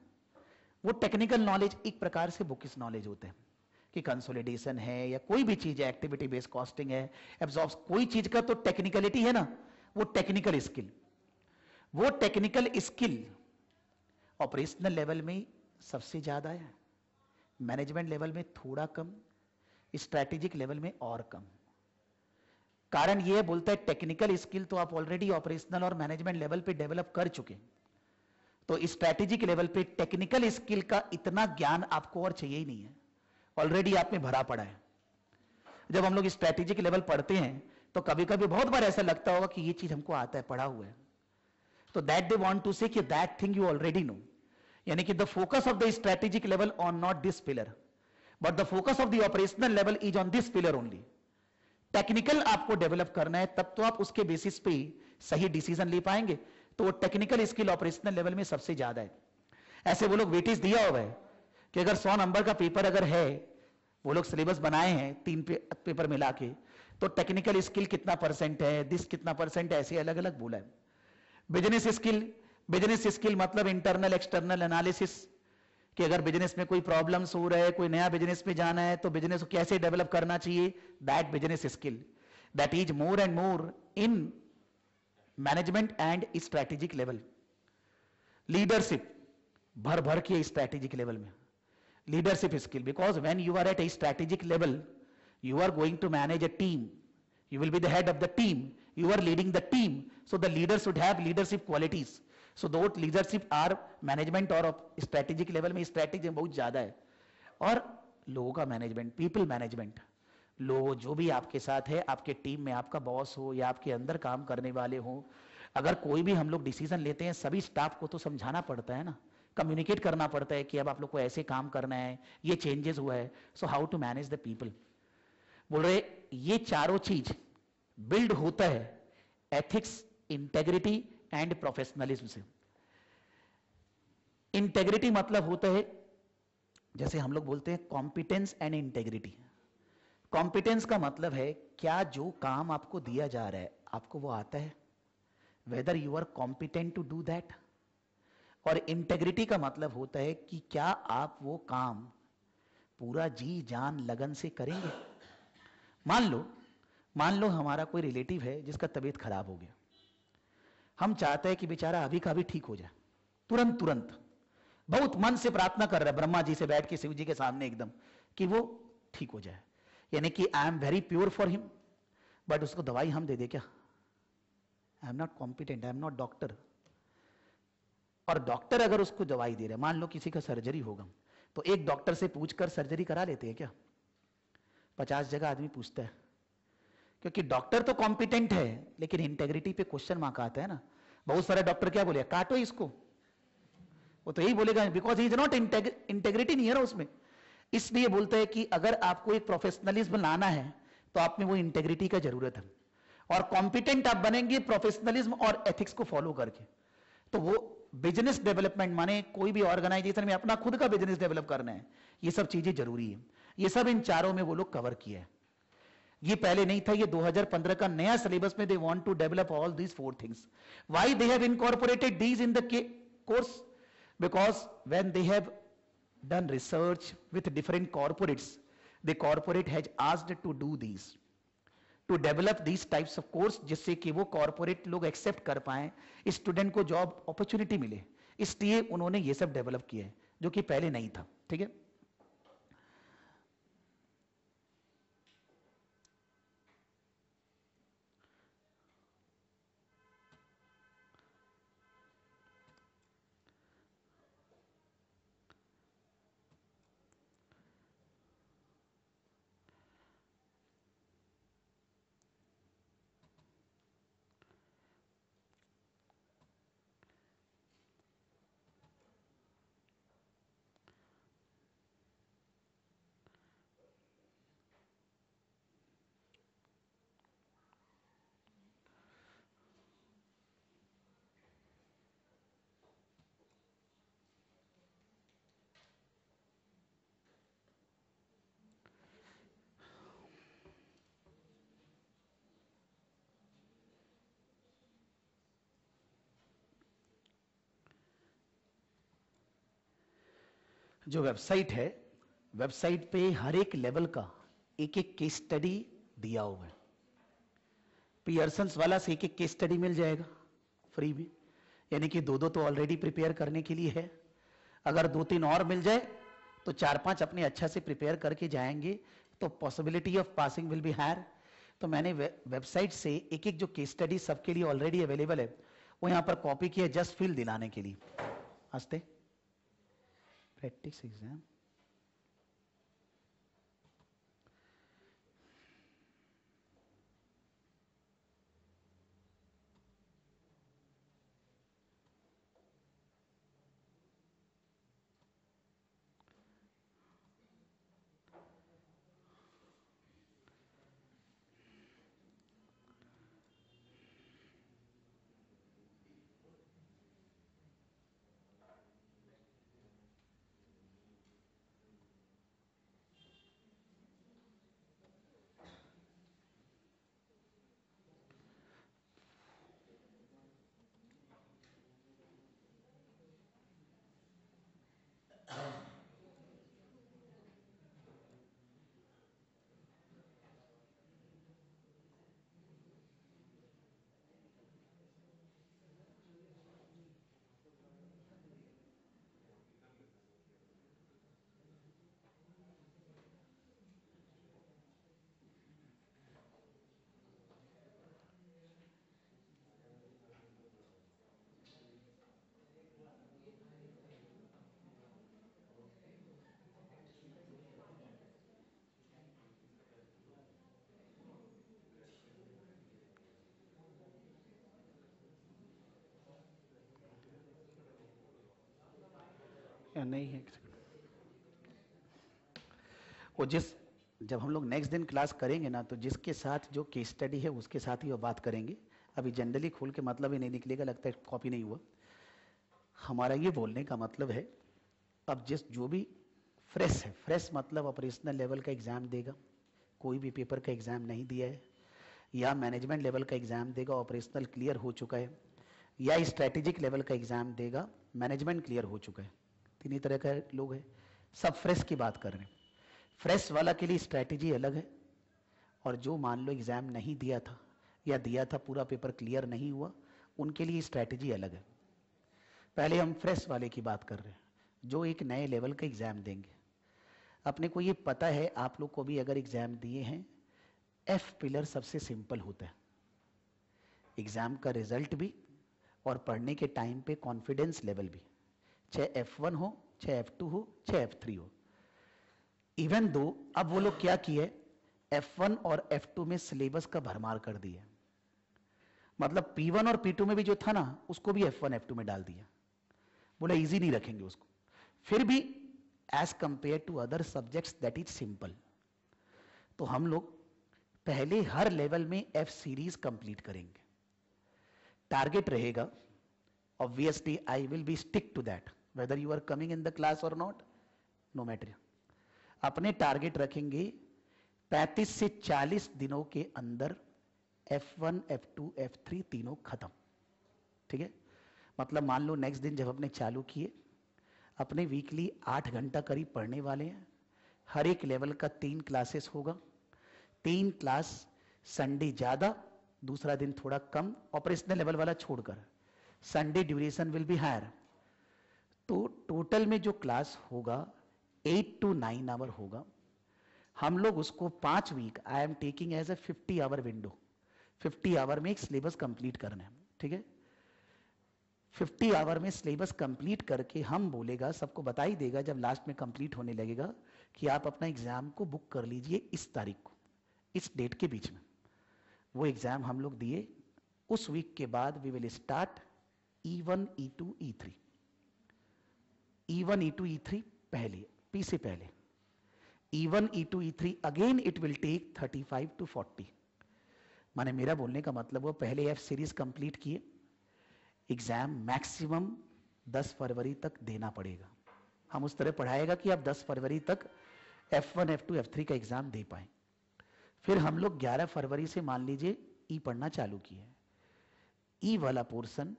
Speaker 1: वो टेक्निकल नॉलेज एक प्रकार से बुकिश नॉलेज होता है कि कंसोलिडेशन है या कोई भी चीज है, एक्टिविटी बेस्ड कॉस्टिंग है, एब्जॉर्ब, कोई चीज का तो टेक्निकलिटी है ना, वो टेक्निकल स्किल। वो टेक्निकल स्किल ऑपरेशनल लेवल में सबसे ज्यादा है, मैनेजमेंट लेवल में थोड़ा कम, स्ट्रैटेजिक लेवल में और कम। कारण यह बोलता है टेक्निकल स्किल तो आप ऑलरेडी ऑपरेशनल और मैनेजमेंट लेवल पे डेवलप कर चुके, तो स्ट्रैटेजिक लेवल पे टेक्निकल स्किल का इतना ज्ञान आपको और चाहिए ही नहीं है, ऑलरेडी आप में भरा पड़ा है। जब हम लोग स्ट्रैटेजिक लेवल पढ़ते हैं तो कभी कभी बहुत बार ऐसा लगता होगा कि ये चीज हमको आता है, पढ़ा हुआ है, तो दैट दे वांट टू से कि that thing you already know, यानी कि the focus of the strategic level on not this pillar, but the focus of the operational level is on this pillar only. Technical आपको develop करना है, तब तो आप उसके बेसिस पे सही डिसीजन ले पाएंगे। तो वो टेक्निकल स्किल ऑपरेशनल लेवल में सबसे ज्यादा है। ऐसे वो लोग वेटेज दिया हुआ है कि अगर 100 नंबर का पेपर अगर है, वो लोग सिलेबस बनाए हैं 3 पेपर मिला के, तो टेक्निकल स्किल कितना परसेंट है, दिस कितना परसेंट है, ऐसे अलग अलग बोला है। बिजनेस स्किल मतलब इंटरनल एक्सटर्नल एनालिसिस, कि अगर बिजनेस में कोई प्रॉब्लम्स हो रहा है, कोई नया बिजनेस में जाना है, तो बिजनेस को कैसे डेवलप करना चाहिए, that business skill that is more and more in management and strategic level. Leadership भर भर के स्ट्रेटेजिक लेवल में leadership skill, because when you are at a strategic level, you are going to manage a team, you will be the head of the team, you are leading the team, so the leader should have leadership qualities. So those leadership are management और strategic level में strategy बहुत ज्यादा है। और लोगों का management, people management, लोग जो भी आपके साथ है, आपके टीम में आपका बॉस हो या आपके अंदर काम करने वाले हो, अगर कोई भी हम लोग डिसीजन लेते हैं, सभी स्टाफ को तो समझाना पड़ता है ना, कम्युनिकेट करना पड़ता है कि अब आप लोग को ऐसे काम करना है, ये चेंजेस हुआ है, so how to manage the people. बोल रहे ये चारों चीज बिल्ड होता है एथिक्स, इंटेग्रिटी एंड प्रोफेशनलिज्म से। इंटेग्रिटी मतलब होता है, जैसे हम लोग बोलते हैं कॉम्पिटेंस एंड इंटेग्रिटी। कॉम्पिटेंस का मतलब है क्या जो काम आपको दिया जा रहा है आपको वो आता है, whether you are competent to do that. और इंटेग्रिटी का मतलब होता है कि क्या आप वो काम पूरा जी जान लगन से करेंगे। मान लो हमारा कोई रिलेटिव है जिसका तबीयत खराब हो गया, हम चाहते हैं कि बेचारा अभी का भी ठीक हो जाए, तुरंत तुरंत, बहुत मन से प्रार्थना कर रहा है ब्रह्मा जी से बैठ के, शिव जी के सामने एकदम, कि वो ठीक हो जाए, यानी कि I am very pure for him, but उसको दवाई हम दे दे क्या? I am not competent, I am not doctor. और डॉक्टर अगर उसको दवाई दे रहे, मान लो किसी का सर्जरी होगा, तो एक डॉक्टर से पूछकर सर्जरी करा लेते हैं क्या? 50 जगह आदमी पूछता है, क्योंकि डॉक्टर तो कॉम्पिटेंट है, लेकिन इंटेग्रिटी पे क्वेश्चन मार्क आता है ना। बहुत सारे डॉक्टर क्या बोले, काटो इसको, वो तो यही बोलेगा, because he is not integrity नहीं है ना उसमें। इसलिए बोलते हैं कि अगर आपको एक प्रोफेशनलिज्म लाना है तो आप में वो इंटेग्रिटी का जरूरत है, और कॉम्पिटेंट आप बनेंगे प्रोफेशनलिज्म और एथिक्स को फॉलो करके। तो वो बिजनेस डेवलपमेंट माने कोई भी ऑर्गेनाइजेशन में अपना खुद का बिजनेस डेवलप करना है, ये सब चीजें जरूरी है। ये सब इन चारों में वो लोग कवर किया है। ये पहले नहीं था, ये 2015 का नया सिलेबस में they want to develop all these 4 things. Why they have incorporated these in the course? Because when they have done research with different corporates, the corporate has asked to do these, to develop these types of course, जिससे कि वो corporate लोग accept कर पाए, student को job opportunity मिले, इसलिए उन्होंने ये सब डेवलप किया है जो कि पहले नहीं था। ठीक है, जो वेबसाइट है, वेबसाइट पे हर एक लेवल का एक एक केस स्टडी दिया हुआ है। पियर्सन्स वाला से एक एक केस स्टडी मिल जाएगा फ्री में, यानी कि 2-2 तो ऑलरेडी प्रिपेयर करने के लिए है। अगर 2-3 और मिल जाए तो 4-5 अपने अच्छा से प्रिपेयर करके जाएंगे तो possibility of passing will be higher. तो मैंने वेबसाइट से एक एक जो केस स्टडी सबके लिए ऑलरेडी अवेलेबल है वो यहां पर कॉपी किया, जस्ट फील दिलाने के लिए। हंसते प्रैक्टिस एग्जाम, या नहीं है? वो जब हम लोग नेक्स्ट दिन क्लास करेंगे ना, तो जिसके साथ जो केस स्टडी है उसके साथ ही वो बात करेंगे। अभी जनरली खोल के मतलब ही नहीं निकलेगा, लगता है कॉपी नहीं हुआ। हमारा ये बोलने का मतलब है, अब जो भी फ्रेश है, फ्रेश मतलब ऑपरेशनल लेवल का एग्जाम देगा, कोई भी पेपर का एग्जाम नहीं दिया है, या मैनेजमेंट लेवल का एग्जाम देगा, ऑपरेशनल क्लियर हो चुका है, या स्ट्रेटेजिक लेवल का एग्जाम देगा, मैनेजमेंट क्लियर हो चुका है। तीन ही तरह का लोग हैं, सब फ्रेश की बात कर रहे हैं। फ्रेश वाला के लिए स्ट्रेटेजी अलग है, और जो मान लो एग्जाम नहीं दिया था या दिया था पूरा पेपर क्लियर नहीं हुआ, उनके लिए स्ट्रेटेजी अलग है। पहले हम फ्रेश वाले की बात कर रहे हैं, जो एक नए लेवल का एग्जाम देंगे। अपने को ये पता है, आप लोग को भी अगर एग्जाम दिए हैं, एफ पिलर सबसे सिंपल होता है, एग्जाम का रिजल्ट भी और पढ़ने के टाइम पे कॉन्फिडेंस लेवल भी, चाहे F1 हो, चाहे F2 हो, चाहे F3 हो। इवन दो अब वो लोग क्या किए, F1 और F2 में सिलेबस का भरमार कर दिया, मतलब P1 और P2 में भी जो था ना, उसको भी F1 F2 में डाल दिया। बोला इजी नहीं रखेंगे उसको, फिर भी as compare to other subjects that is simple. तो हम लोग पहले हर लेवल में F सीरीज कंप्लीट करेंगे। टारगेट रहेगा, obviously I will be stick to that whether you are coming in the class और नॉट, नो मैटर। अपने टारगेट रखेंगे 35 से 40 दिनों के अंदर F1 F2 F3 तीनों खत्म, ठीक है। मतलब मान लो नेक्स्ट दिन जब अपने चालू किए, अपने वीकली 8 घंटा करीब पढ़ने वाले हैं। हर एक लेवल का 3 क्लासेस होगा, 3 क्लास, संडे ज्यादा, दूसरा दिन थोड़ा कम, ऑपरेशनल लेवल वाला छोड़कर। Sunday duration will be higher. तो टोटल में जो क्लास होगा 8 to 9 आवर होगा। हम लोग उसको 5 week, I am taking as a 50 hour window, 50 hour में एक सिलेबस कंप्लीट करना है, ठीक है। 50 आवर में सिलेबस कंप्लीट करके हम बोलेगा, सबको बता ही देगा जब लास्ट में कंप्लीट होने लगेगा, कि आप अपना एग्जाम को बुक कर लीजिए इस तारीख को, इस डेट के बीच में। वो एग्जाम हम लोग दिए, उस वीक के बाद we will start E1 E2 E3। E1 E2 E3 पहले, P से पहले। E1 E2 E3 again it will take 35 to 40। माने मेरा बोलने का मतलब वो पहले F सीरीज कंप्लीट किए, एग्जाम मैक्सिमम 10 फरवरी तक देना पड़ेगा। हम उस तरह पढ़ाएगा कि आप 10 फरवरी तक F1 F2 F3 का एग्जाम दे पाए। फिर हम लोग 11 फरवरी से मान लीजिए ई पढ़ना चालू किए, ई वाला पोर्शन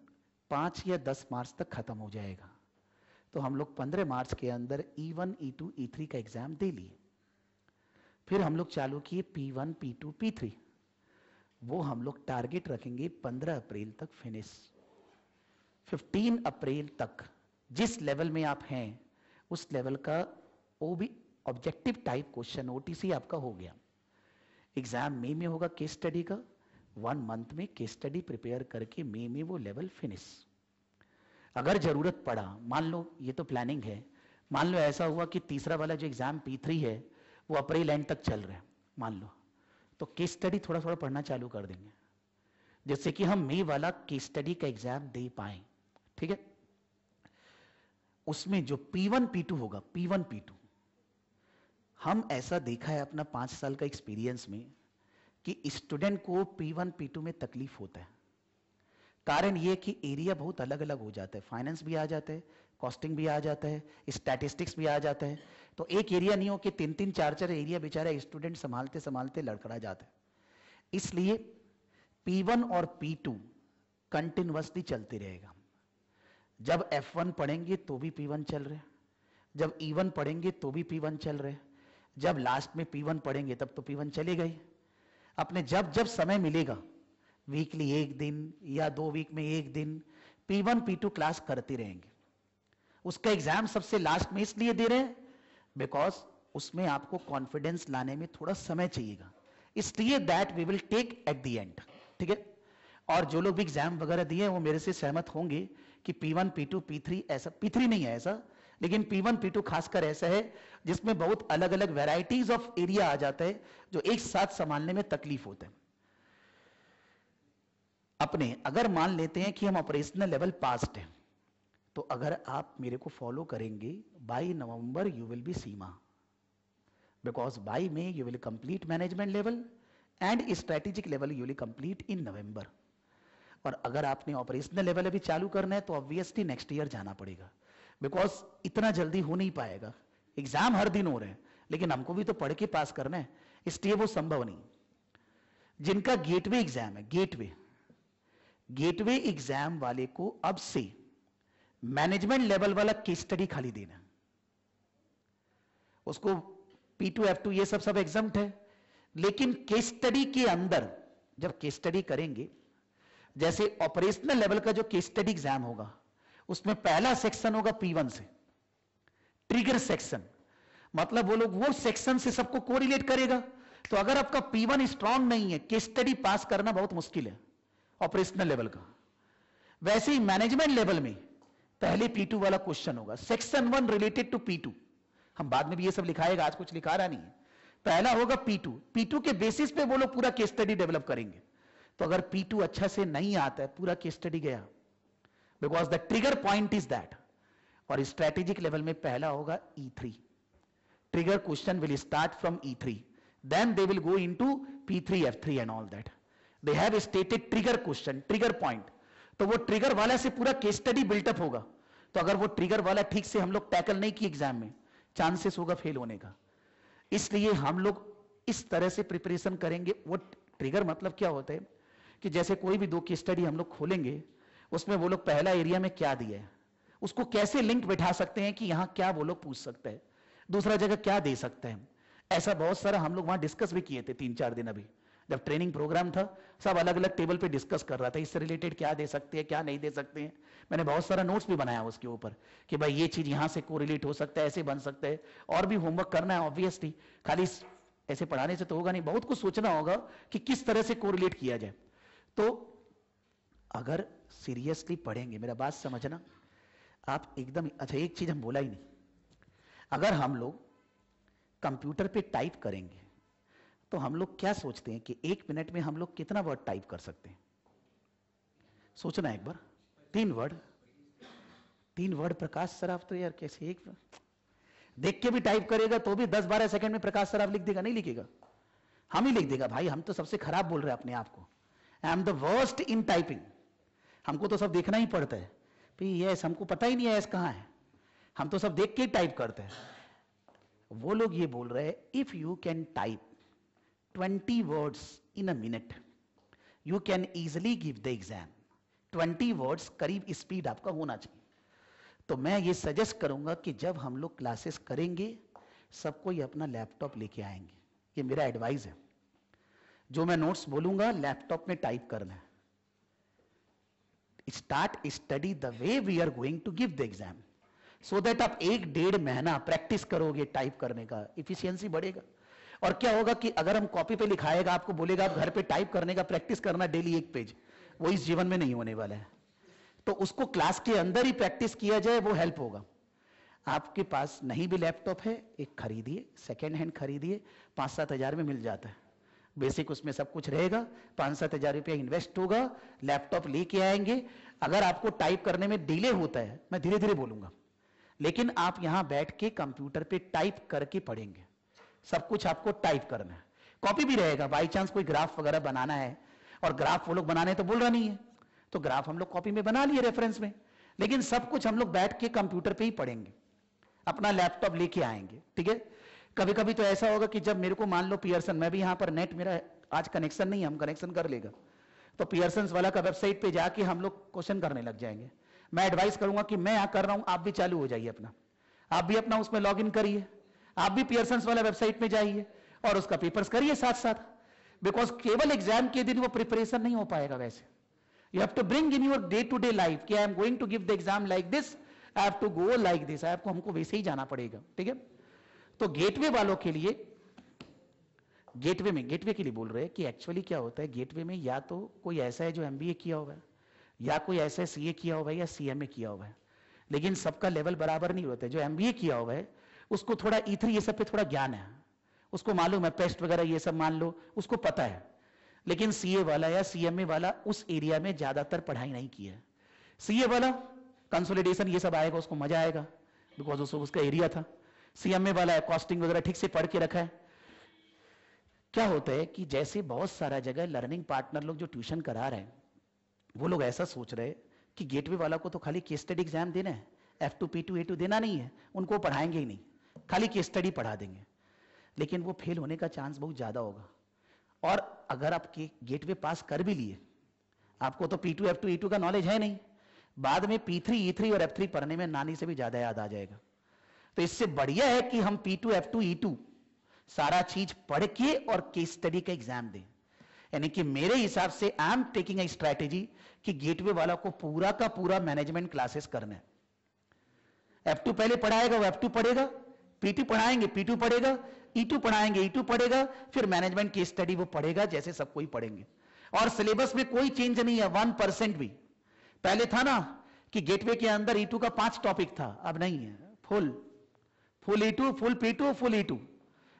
Speaker 1: 5 या 10 मार्च तक खत्म हो जाएगा। तो हम लोग 15 मार्च के अंदर E1 E2 E3 का एग्जाम दे लिए। फिर हम लोग चालू किए P1 P2 P3, वो हम लोग टारगेट रखेंगे 15 अप्रैल तक फिनिश। 15 अप्रैल तक जिस लेवल में आप हैं उस लेवल का ओबी ऑब्जेक्टिव टाइप क्वेश्चन OTC आपका हो गया। एग्जाम मई में होगा केस स्टडी का, 1 मंथ में केस स्टडी प्रिपेयर करके मई में वो लेवल फिनिश। अगर जरूरत पड़ा, मान लो ये तो प्लानिंग है, मान लो ऐसा हुआ कि तीसरा वाला जो एग्जाम P3 है वो अप्रैल एंड तक चल रहा है, मान लो, तो केस स्टडी थोड़ा थोड़ा पढ़ना चालू कर देंगे, जिससे कि हम मई वाला केस स्टडी का एग्जाम दे पाए, ठीक है। उसमें जो P1 P2 होगा, P1 P2, हम ऐसा देखा है अपना 5 साल का एक्सपीरियंस में कि स्टूडेंट को P1 P2 में तकलीफ होता है। कारण ये कि एरिया बहुत अलग अलग हो जाता है, फाइनेंस भी आ जाता है, कॉस्टिंग भी आ जाता है, स्टैटिस्टिक्स भी आ जाता है। तो एक एरिया नहीं हो कि 3-3 4-4 एरिया बेचारा स्टूडेंट संभालते संभालते लड़खड़ा जाता है। इसलिए P1 और P2 कंटिन्यूअसली चलते रहेगा। जब F1 पढ़ेंगे तो भी P1 चल रहे, जब E1 पढ़ेंगे तो भी P1 चल रहे, जब लास्ट में P1 पढ़ेंगे तब तो P1 चलेगा ही। अपने जब जब समय मिलेगा, वीकली 1 दिन या 2 वीक में 1 दिन P1 P2 क्लास करते रहेंगे। उसका एग्जाम सबसे लास्ट में इसलिए दे रहे हैं बिकॉज उसमें आपको कॉन्फिडेंस लाने में थोड़ा समय चाहिएगा, इसलिए that we will take at the end, ठीक है। और जो लोग भी एग्जाम वगैरह दिए वो मेरे से सहमत होंगे कि P1 P2 P3 ऐसा, P3 नहीं है ऐसा, लेकिन P1 P2 खासकर ऐसा है जिसमें बहुत अलग अलग वैरायटीज ऑफ एरिया आ जाता है जो एक साथ संभालने में तकलीफ होता है। अपने अगर मान लेते हैं कि हम ऑपरेशनल लेवल पास्ट है, तो तो अगर आप मेरे को फॉलो करेंगे, by November you will be CIMA, because by May you will complete management level and strategic level you will complete in November. और अगर आपने ऑपरेशनल लेवल अभी चालू करना है तो ऑब्वियसली नेक्स्ट ईयर जाना पड़ेगा, बिकॉज इतना जल्दी हो नहीं पाएगा। एग्जाम हर दिन हो रहे हैं, लेकिन हमको भी तो पढ़ के पास करना है, इसलिए वो संभव नहीं। जिनका गेटवे एग्जाम है, गेटवे एग्जाम वाले को अब से मैनेजमेंट लेवल वाला केस स्टडी खाली देना है। उसको P2 F2 ये सब एग्जाम्प्ट है, लेकिन केस स्टडी के अंदर जब केस स्टडी करेंगे, जैसे ऑपरेशनल लेवल का जो केस स्टडी एग्जाम होगा, उसमें पहला सेक्शन होगा P1 से, ट्रिगर सेक्शन, मतलब वो लोग वो सेक्शन से सबको कोरिलेट करेगा। तो अगर आपका P1 स्ट्रांग नहीं है, केस स्टडी पास करना बहुत मुश्किल है ऑपरेशनल लेवल का। वैसे ही मैनेजमेंट लेवल में पहले P2 वाला क्वेश्चन होगा, सेक्शन 1 रिलेटेड टू P2। हम बाद में भी ये सब लिखाएगा, आज कुछ लिखा रहा नहीं है। पहला होगा P2 के बेसिस पे वो लोग पूरा केस स्टडी डेवलप करेंगे। तो अगर P2 अच्छा से नहीं आता है, पूरा केस स्टडी गया, because the trigger point is that. और स्ट्रेटेजिक लेवल में पहला होगा E3, trigger question will start from E3, then they will go into P3 F3 and all that. They have stated trigger question, trigger point. तो वो trigger वाला से पूरा case study built up होगा। तो अगर वो ट्रिगर वाला ठीक से हम लोग टैकल नहीं किए एग्जाम में, चांसेस होगा फेल होने का। इसलिए हम लोग इस तरह से प्रिपरेशन करेंगे। वो ट्रिगर मतलब क्या होता है कि जैसे कोई भी दो केस स्टडी हम लोग खोलेंगे, उसमें वो लोग पहला एरिया में क्या दिया है, उसको कैसे लिंक बैठा सकते हैं कि यहां क्या वो लोग पूछ सकते हैं, दूसरा जगह क्या दे सकते हैं। ऐसा बहुत सारा हम लोग वहां डिस्कस भी किए थे 3-4 दिन। अभी जब ट्रेनिंग प्रोग्राम था, सब अलग अलग टेबल पे डिस्कस कर रहा था, इससे रिलेटेड क्या दे सकते हैं, क्या नहीं दे सकते हैं। मैंने बहुत सारा नोट्स भी बनाया उसके ऊपर कि भाई ये चीज यहां से कोरिलेट हो सकता है, ऐसे बन सकता है। और भी होमवर्क करना है ऑब्वियसली, खाली ऐसे पढ़ाने से तो होगा नहीं, बहुत कुछ सोचना होगा कि किस तरह से कोरिलेट किया जाए। तो अगर सीरियसली पढ़ेंगे, मेरा बात समझना आप एकदम। अच्छा, एक चीज हम बोला ही नहीं, अगर हम लोग कंप्यूटर पे टाइप करेंगे तो हम लोग क्या सोचते हैं कि 1 मिनट में हम लोग कितना वर्ड टाइप कर सकते हैं? सोचना एक बार। 3 वर्ड प्रकाश सराफ, तो यार कैसे एक देख के भी टाइप करेगा तो भी 10-12 सेकंड में प्रकाश सराफ लिख देगा? नहीं लिखेगा, हम ही लिख देगा। भाई हम तो सबसे खराब बोल रहे हैं अपने आप को, I am the worst in typing. हमको तो सब देखना ही पड़ता है भाई, यस हमको पता ही नहीं है यस कहां है, हम तो सब देख के ही टाइप करते हैं। वो लोग ये बोल रहे हैं, if you can type 20 words in a minute, you can easily give the exam. 20 words करीब स्पीड आपका होना चाहिए। तो मैं ये सजेस्ट करूंगा कि जब हम लोग क्लासेस करेंगे, सबको ये अपना लैपटॉप लेके आएंगे। ये मेरा एडवाइस है। जो मैं नोट्स बोलूंगा लैपटॉप में टाइप करना है। Start study the way we are going to give the exam, so that आप 1-1.5 महीना प्रैक्टिस करोगे टाइप करने का, इफिशियंसी बढ़ेगा। और क्या होगा कि अगर हम कॉपी पे लिखाएगा, आपको बोलेगा आप घर पे टाइप करने का प्रैक्टिस करना डेली 1 पेज, वो इस जीवन में नहीं होने वाला है। तो उसको क्लास के अंदर ही प्रैक्टिस किया जाए, वो हेल्प होगा। आपके पास नहीं भी लैपटॉप है, एक खरीदिए, सेकेंड हैंड खरीदिए, 5-7 हजार में मिल जाता है। बेसिक उसमें सब कुछ रहेगा, 5-7 हजार रुपया इन्वेस्ट होगा, लैपटॉप लेके आएंगे। अगर आपको टाइप करने में डिले होता है, मैं धीरे धीरे बोलूंगा, लेकिन आप यहां बैठ के कंप्यूटर पे टाइप करके पढ़ेंगे। सब कुछ आपको टाइप करना है, कॉपी भी रहेगा। बाई चांस कोई ग्राफ वगैरह बनाना है, और ग्राफ वो लोग बनाने तो बोल रहा नहीं है, तो ग्राफ हम लोग कॉपी में बना लिए रेफरेंस में, लेकिन सब कुछ हम लोग बैठ के कंप्यूटर पे ही पढ़ेंगे, अपना लैपटॉप लेके आएंगे। ठीक है। कभी कभी तो ऐसा होगा कि जब मेरे को मान लो पियर्सन, मैं भी यहां पर नेट मेरा आज कनेक्शन नहीं है, हम कनेक्शन कर लेगा, तो पियर्सन वाला का वेबसाइट पे जाके हम लोग क्वेश्चन करने लग जाएंगे। मैं एडवाइस करूंगा कि मैं यहां कर रहा हूं, आप भी चालू हो जाइए अपना, आप भी अपना उसमें लॉग इन करिए, आप भी पियर्सन वाला वेबसाइट में जाइए और उसका पेपर्स करिए साथ साथ। बिकॉज केवल एग्जाम के दिन वो प्रिपरेशन नहीं हो पाएगा। वैसे you have to bring in your day to day life कि I am going to give the exam like this, I have to go like this, आपको हमको वैसे ही जाना पड़ेगा। ठीक है। तो गेटवे वालों के लिए, गेटवे के लिए बोल रहे हैं कि एक्चुअली क्या होता है गेटवे में, या तो कोई ऐसा है जो एमबीए किया हुआ है, या कोई ऐसा सीए किया हुआ है, या सीएमए किया हुआ है, लेकिन सबका लेवल बराबर नहीं होता है। जो एमबीए किया हुआ है उसको थोड़ा E3 ये सब पे थोड़ा ज्ञान है, उसको मालूम है, पेस्ट वगैरह ये सब मान लो उसको पता है, लेकिन सीए वाला या सीएमए वाला उस एरिया में ज्यादातर पढ़ाई नहीं की है। सीए वाला कंसोलिडेशन ये सब आएगा, उसको मजा आएगा, बिकॉज उसका एरिया था। सीएमए वाला है, कॉस्टिंग वगैरह ठीक से पढ़ के रखा है। क्या होता है कि जैसे बहुत सारा जगह लर्निंग पार्टनर लोग जो ट्यूशन करा रहे हैं, वो लोग ऐसा सोच रहे कि गेटवे वाला को तो खाली केस स्टडी एग्जाम देना है, F2 P2 A2 देना नहीं है, उनको पढ़ाएंगे ही नहीं, खाली केस स्टडी पढ़ा देंगे। लेकिन वो फेल होने का चांस बहुत ज्यादा होगा। और अगर आप गेटवे पास कर भी लिए, आपको तो P2 F2 E2 का नॉलेज है नहीं, बाद में P3 E3 और F3 पढ़ने में नानी से भी ज्यादा याद आ जाएगा। तो इससे बढ़िया है कि हम P2 F2 E2 सारा चीज पढ़ के और केस स्टडी का एग्जाम दें। यानी कि मेरे हिसाब से आई एम टेकिंग ए स्ट्रैटेजी कि गेटवे वाला को पूरा का पूरा मैनेजमेंट क्लासेस करना है। F2 पहले पढ़ाएगा, वो F2 पढ़ेगा, P2 पढ़ाएंगे, P2 पढ़ेगा, E2 पढ़ाएंगे, E2 पढ़ेगा, फिर मैनेजमेंट केस स्टडी वो पढ़ेगा जैसे सब कोई पढ़ेंगे। और सिलेबस में कोई चेंज नहीं है 1% भी। पहले था ना कि गेटवे के अंदर E2 का 5 टॉपिक था, अब नहीं है, full E2, full P2, full E2।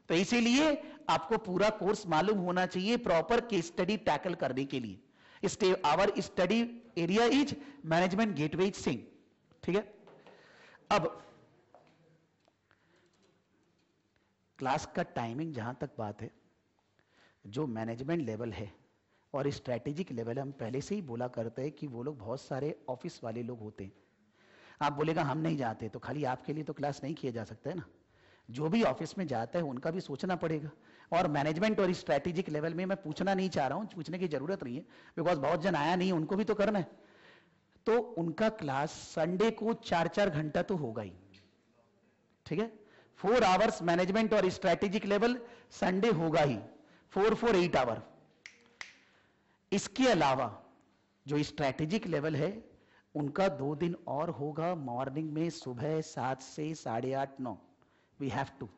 Speaker 1: तो इसीलिए आपको पूरा कोर्स मालूम होना चाहिए प्रॉपर केस स्टडी टैकल करने के लिए। Our study area is management gateway Singh, ठीक है। अब क्लास का टाइमिंग जहां तक बात है, जो मैनेजमेंट लेवल है और स्ट्रैटेजिक लेवल है, हम पहले से ही बोला करते हैं कि वो लोग बहुत सारे ऑफिस वाले लोग होते हैं। आप बोलेगा हम नहीं जाते, तो खाली आपके लिए तो क्लास नहीं किया जा सकता है ना। जो भी ऑफिस में जाता है उनका भी सोचना पड़ेगा। और मैनेजमेंट और स्ट्रैटेजिक लेवल में मैं पूछना नहीं चाह रहा हूं, पूछने की जरूरत नहीं है, बिकॉज बहुत जन आया नहीं, उनको भी तो करना है। तो उनका क्लास संडे को 4-4 घंटा तो होगा ही, ठीक है। 4 आवर्स मैनेजमेंट और स्ट्रैटेजिक लेवल संडे होगा ही, 4 8 आवर। इसके अलावा जो स्ट्रैटेजिक लेवल है उनका 2 दिन और होगा, मॉर्निंग में सुबह 7 से 8:30 9 वी हैव टू।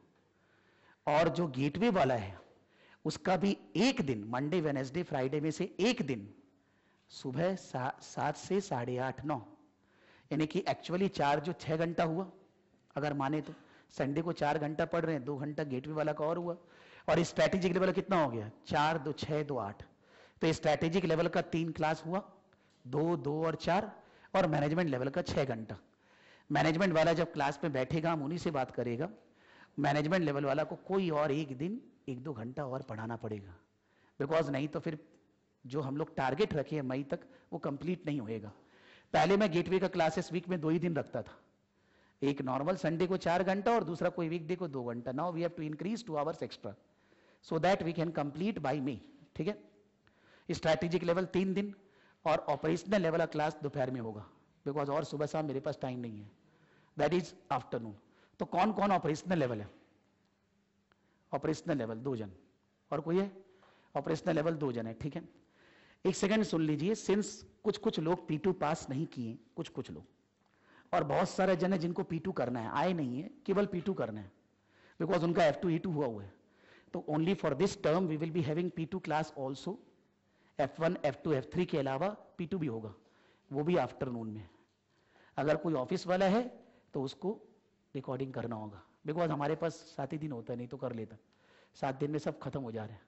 Speaker 1: और जो गेटवे वाला है उसका भी एक दिन, मंडे वेनेसडे फ्राइडे में से एक दिन सुबह 7 से 8:30 9, यानी कि एक्चुअली 4 जो 6 घंटा हुआ अगर माने तो। संडे को 4 घंटा पढ़ रहे हैं, 2 घंटा गेटवे वाला का और हुआ। और स्ट्रैटेजिक लेवल कितना हो गया, 4 2 6 2 8। तो स्ट्रैटेजिक लेवल का 3 क्लास हुआ, 2 2 और 4, और मैनेजमेंट लेवल का 6 घंटा। मैनेजमेंट वाला जब क्लास में बैठेगा हम उन्हीं से बात करेगा। मैनेजमेंट लेवल वाला को कोई और एक दिन 1-2 घंटा और पढ़ाना पड़ेगा, बिकॉज नहीं तो फिर जो हम लोग टारगेट रखे हैं मई तक वो कंप्लीट नहीं होएगा। पहले मैं गेटवे का क्लासेस वीक में 2 ही दिन रखता था, एक नॉर्मल संडे को 4 घंटा और दूसरा कोई वीकडे को 2 घंटा। Now we have to increase 2 hours extra so that we can complete by May, ठीक है। स्ट्रैटेजिक लेवल 3 दिन और ऑपरेशनल लेवल का क्लास दोपहर में होगा, बिकॉज और सुबह शाम मेरे पास टाइम नहीं है, दैट इज आफ्टरनून। तो कौन कौन ऑपरेशनल लेवल है? ऑपरेशनल लेवल 2 जन, और कोई है? ऑपरेशनल लेवल 2 जन है, ठीक है। एक सेकंड सुन लीजिए, सिंस कुछ लोग P2 पास नहीं किए, कुछ लोग, और बहुत सारे जन है जिनको P2 करना है, आए नहीं है, केवल P2 करना है, बिकॉज उनका F2 E2 हुआ है। तो only for this term we will be having P2 class also. F1 F2 F3 के अलावा P2 भी होगा, वो भी आफ्टरनून में। अगर कोई ऑफिस वाला है तो उसको रिकॉर्डिंग करना होगा, बिकॉज हमारे पास 7 ही दिन होता है, नहीं तो कर लेता, 7 दिन में सब खत्म हो जा रहे हैं।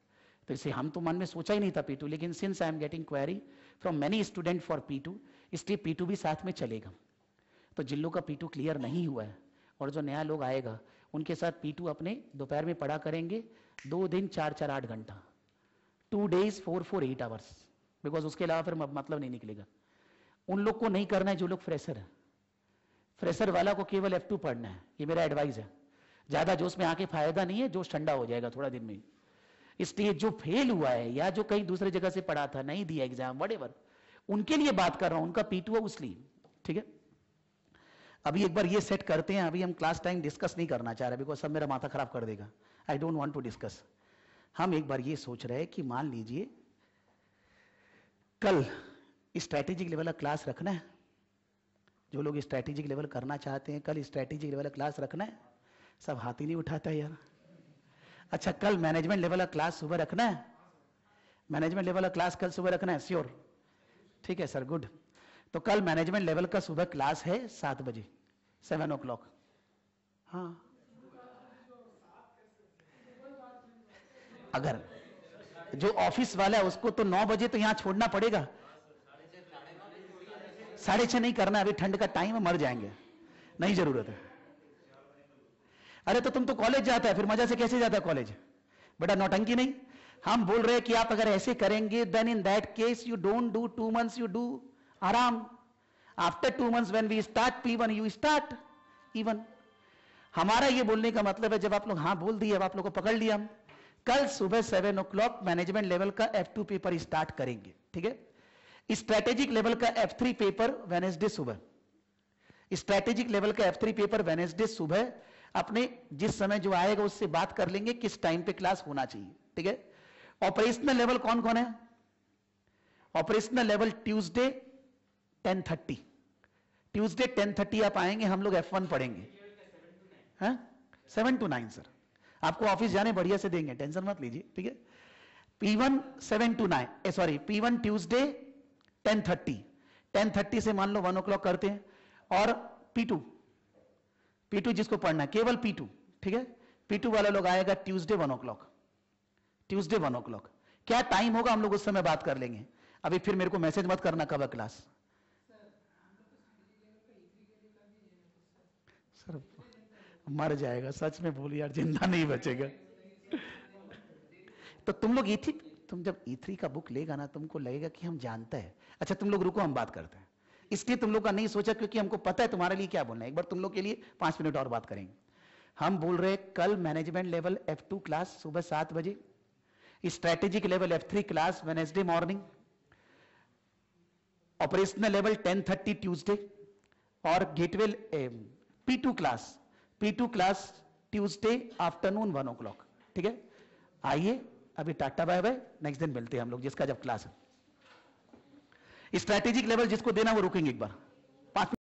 Speaker 1: तो इसे हम तो मन में सोचा ही नहीं था P2, लेकिन since I am getting query from many student for P2, इसलिए P2 भी साथ में चलेगा। तो जिन लोग का P2 क्लियर नहीं हुआ है और जो नया लोग आएगा उनके साथ P2 अपने दोपहर में पढ़ा करेंगे, 2 दिन 4 8 घंटा, 2 days 4 8 आवर्स, बिकॉज उसके अलावा फिर मतलब नहीं निकलेगा। उन लोग को नहीं करना है जो लोग फ्रेशर है, फ्रेशर वाला को केवल F2 पढ़ना है, ये मेरा एडवाइस है। ज्यादा जोश में आके फायदा नहीं है, जोश ठंडा हो जाएगा थोड़ा दिन में। इसलिए जो फेल हुआ है या जो कहीं दूसरे जगह से पढ़ा था, नहीं दिया एग्जाम, व्हाटएवर, उनके लिए बात कर रहा हूं, उनका P2 है उसलिए, ठीक है। अभी एक बार ये सेट करते हैं, अभी हम क्लास टाइम डिस्कस नहीं करना चाह रहे, बिकॉज सब मेरा माथा खराब कर देगा, I don't want to discuss. हम एक बार ये सोच रहे हैं कि मान लीजिए कल स्ट्रैटेजिक लेवल का क्लास रखना है, जो लोग स्ट्रैटेजिक लेवल करना चाहते हैं कल स्ट्रैटेजिक लेवल का क्लास रखना है। सब हाथ ही नहीं उठाता यार। अच्छा, कल मैनेजमेंट लेवल का क्लास सुबह रखना है, मैनेजमेंट लेवल का क्लास कल सुबह रखना है, श्योर? ठीक है सर, गुड। तो कल मैनेजमेंट लेवल का सुबह क्लास है 7 बजे, 7 o'clock। हाँ, अगर जो ऑफिस वाला है उसको तो 9 बजे तो यहां छोड़ना पड़ेगा, 6:30 नहीं करना, अभी ठंड का टाइम है, मर जाएंगे, नहीं जरूरत है। अरे तो तुम तो कॉलेज जाता है, फिर मजा से कैसे जाता है कॉलेज? बेटा नौटंकी नहीं। हम बोल रहे हैं कि आप अगर ऐसे करेंगे, then in that case you don't do 2 months, you do आराम। After 2 months when we start P1 you start E1। हमारा ये बोलने का मतलब है, जब आप लोग हाँ बोल दिए, अब आप लोग को पकड़ लिया हम, कल सुबह 7 o'clock मैनेजमेंट लेवल का F2 पेपर स्टार्ट करेंगे, ठीक है। स्ट्रेटेजिक लेवल का F3 पेपर वेडनेसडे सुबह, स्ट्रेटेजिक लेवल का F3 पेपर वेडनेसडे सुबह, अपने जिस समय जो आएगा उससे बात कर लेंगे किस टाइम पे क्लास होना चाहिए, ठीक है। ऑपरेशनल लेवल कौन कौन है? ऑपरेशनल लेवल ट्यूसडे 10:30, ट्यूसडे 10:30 आप आएंगे, हम लोग F1 पढ़ेंगे। 7 to 9 सर, आपको ऑफिस जाने बढ़िया से देंगे, टेंशन मत लीजिए, ठीक है। P1 7 to 9, sorry P1 Tuesday 10:30, 10:30 से मान लो 1 o'clock करते हैं। और P2 जिसको पढ़ना है केवल P2, ठीक है। P2 वाला लोग आएगा ट्यूसडे 1 o'clock, ट्यूसडे 1 o'clock। क्या टाइम होगा हम लोग उस समय बात कर लेंगे, अभी फिर मेरे को मैसेज मत करना कब है क्लास। सर मर जाएगा, सच में बोल यार, जिंदा नहीं बचेगा। तो तुम लोग तुम जब E3 का बुक लेगा ना, तुमको लगेगा कि हम जानते हैं। अच्छा तुम लोग रुको, हम बात करते हैं। इसलिए तुम लोग का नहीं सोचा, क्योंकि हमको पता है तुम्हारे लिए क्या बोलना है। एक बार तुम लोग के लिए 5 मिनट और बात करेंगे। हम बोल रहे हैं कल मैनेजमेंट लेवल F2 क्लास सुबह 7 बजे, strategic level F3 class Wednesday morning, operational level 10:30 Tuesday, और gateway P2 class Tuesday afternoon 1 o'clock, ठीक है। आइए अभी टाटा बाय बाय, नेक्स्ट दिन मिलते हैं हम लोग, जिसका जब क्लास है। स्ट्रेटेजिक लेवल जिसको देना वो रुकेंगे एक बार।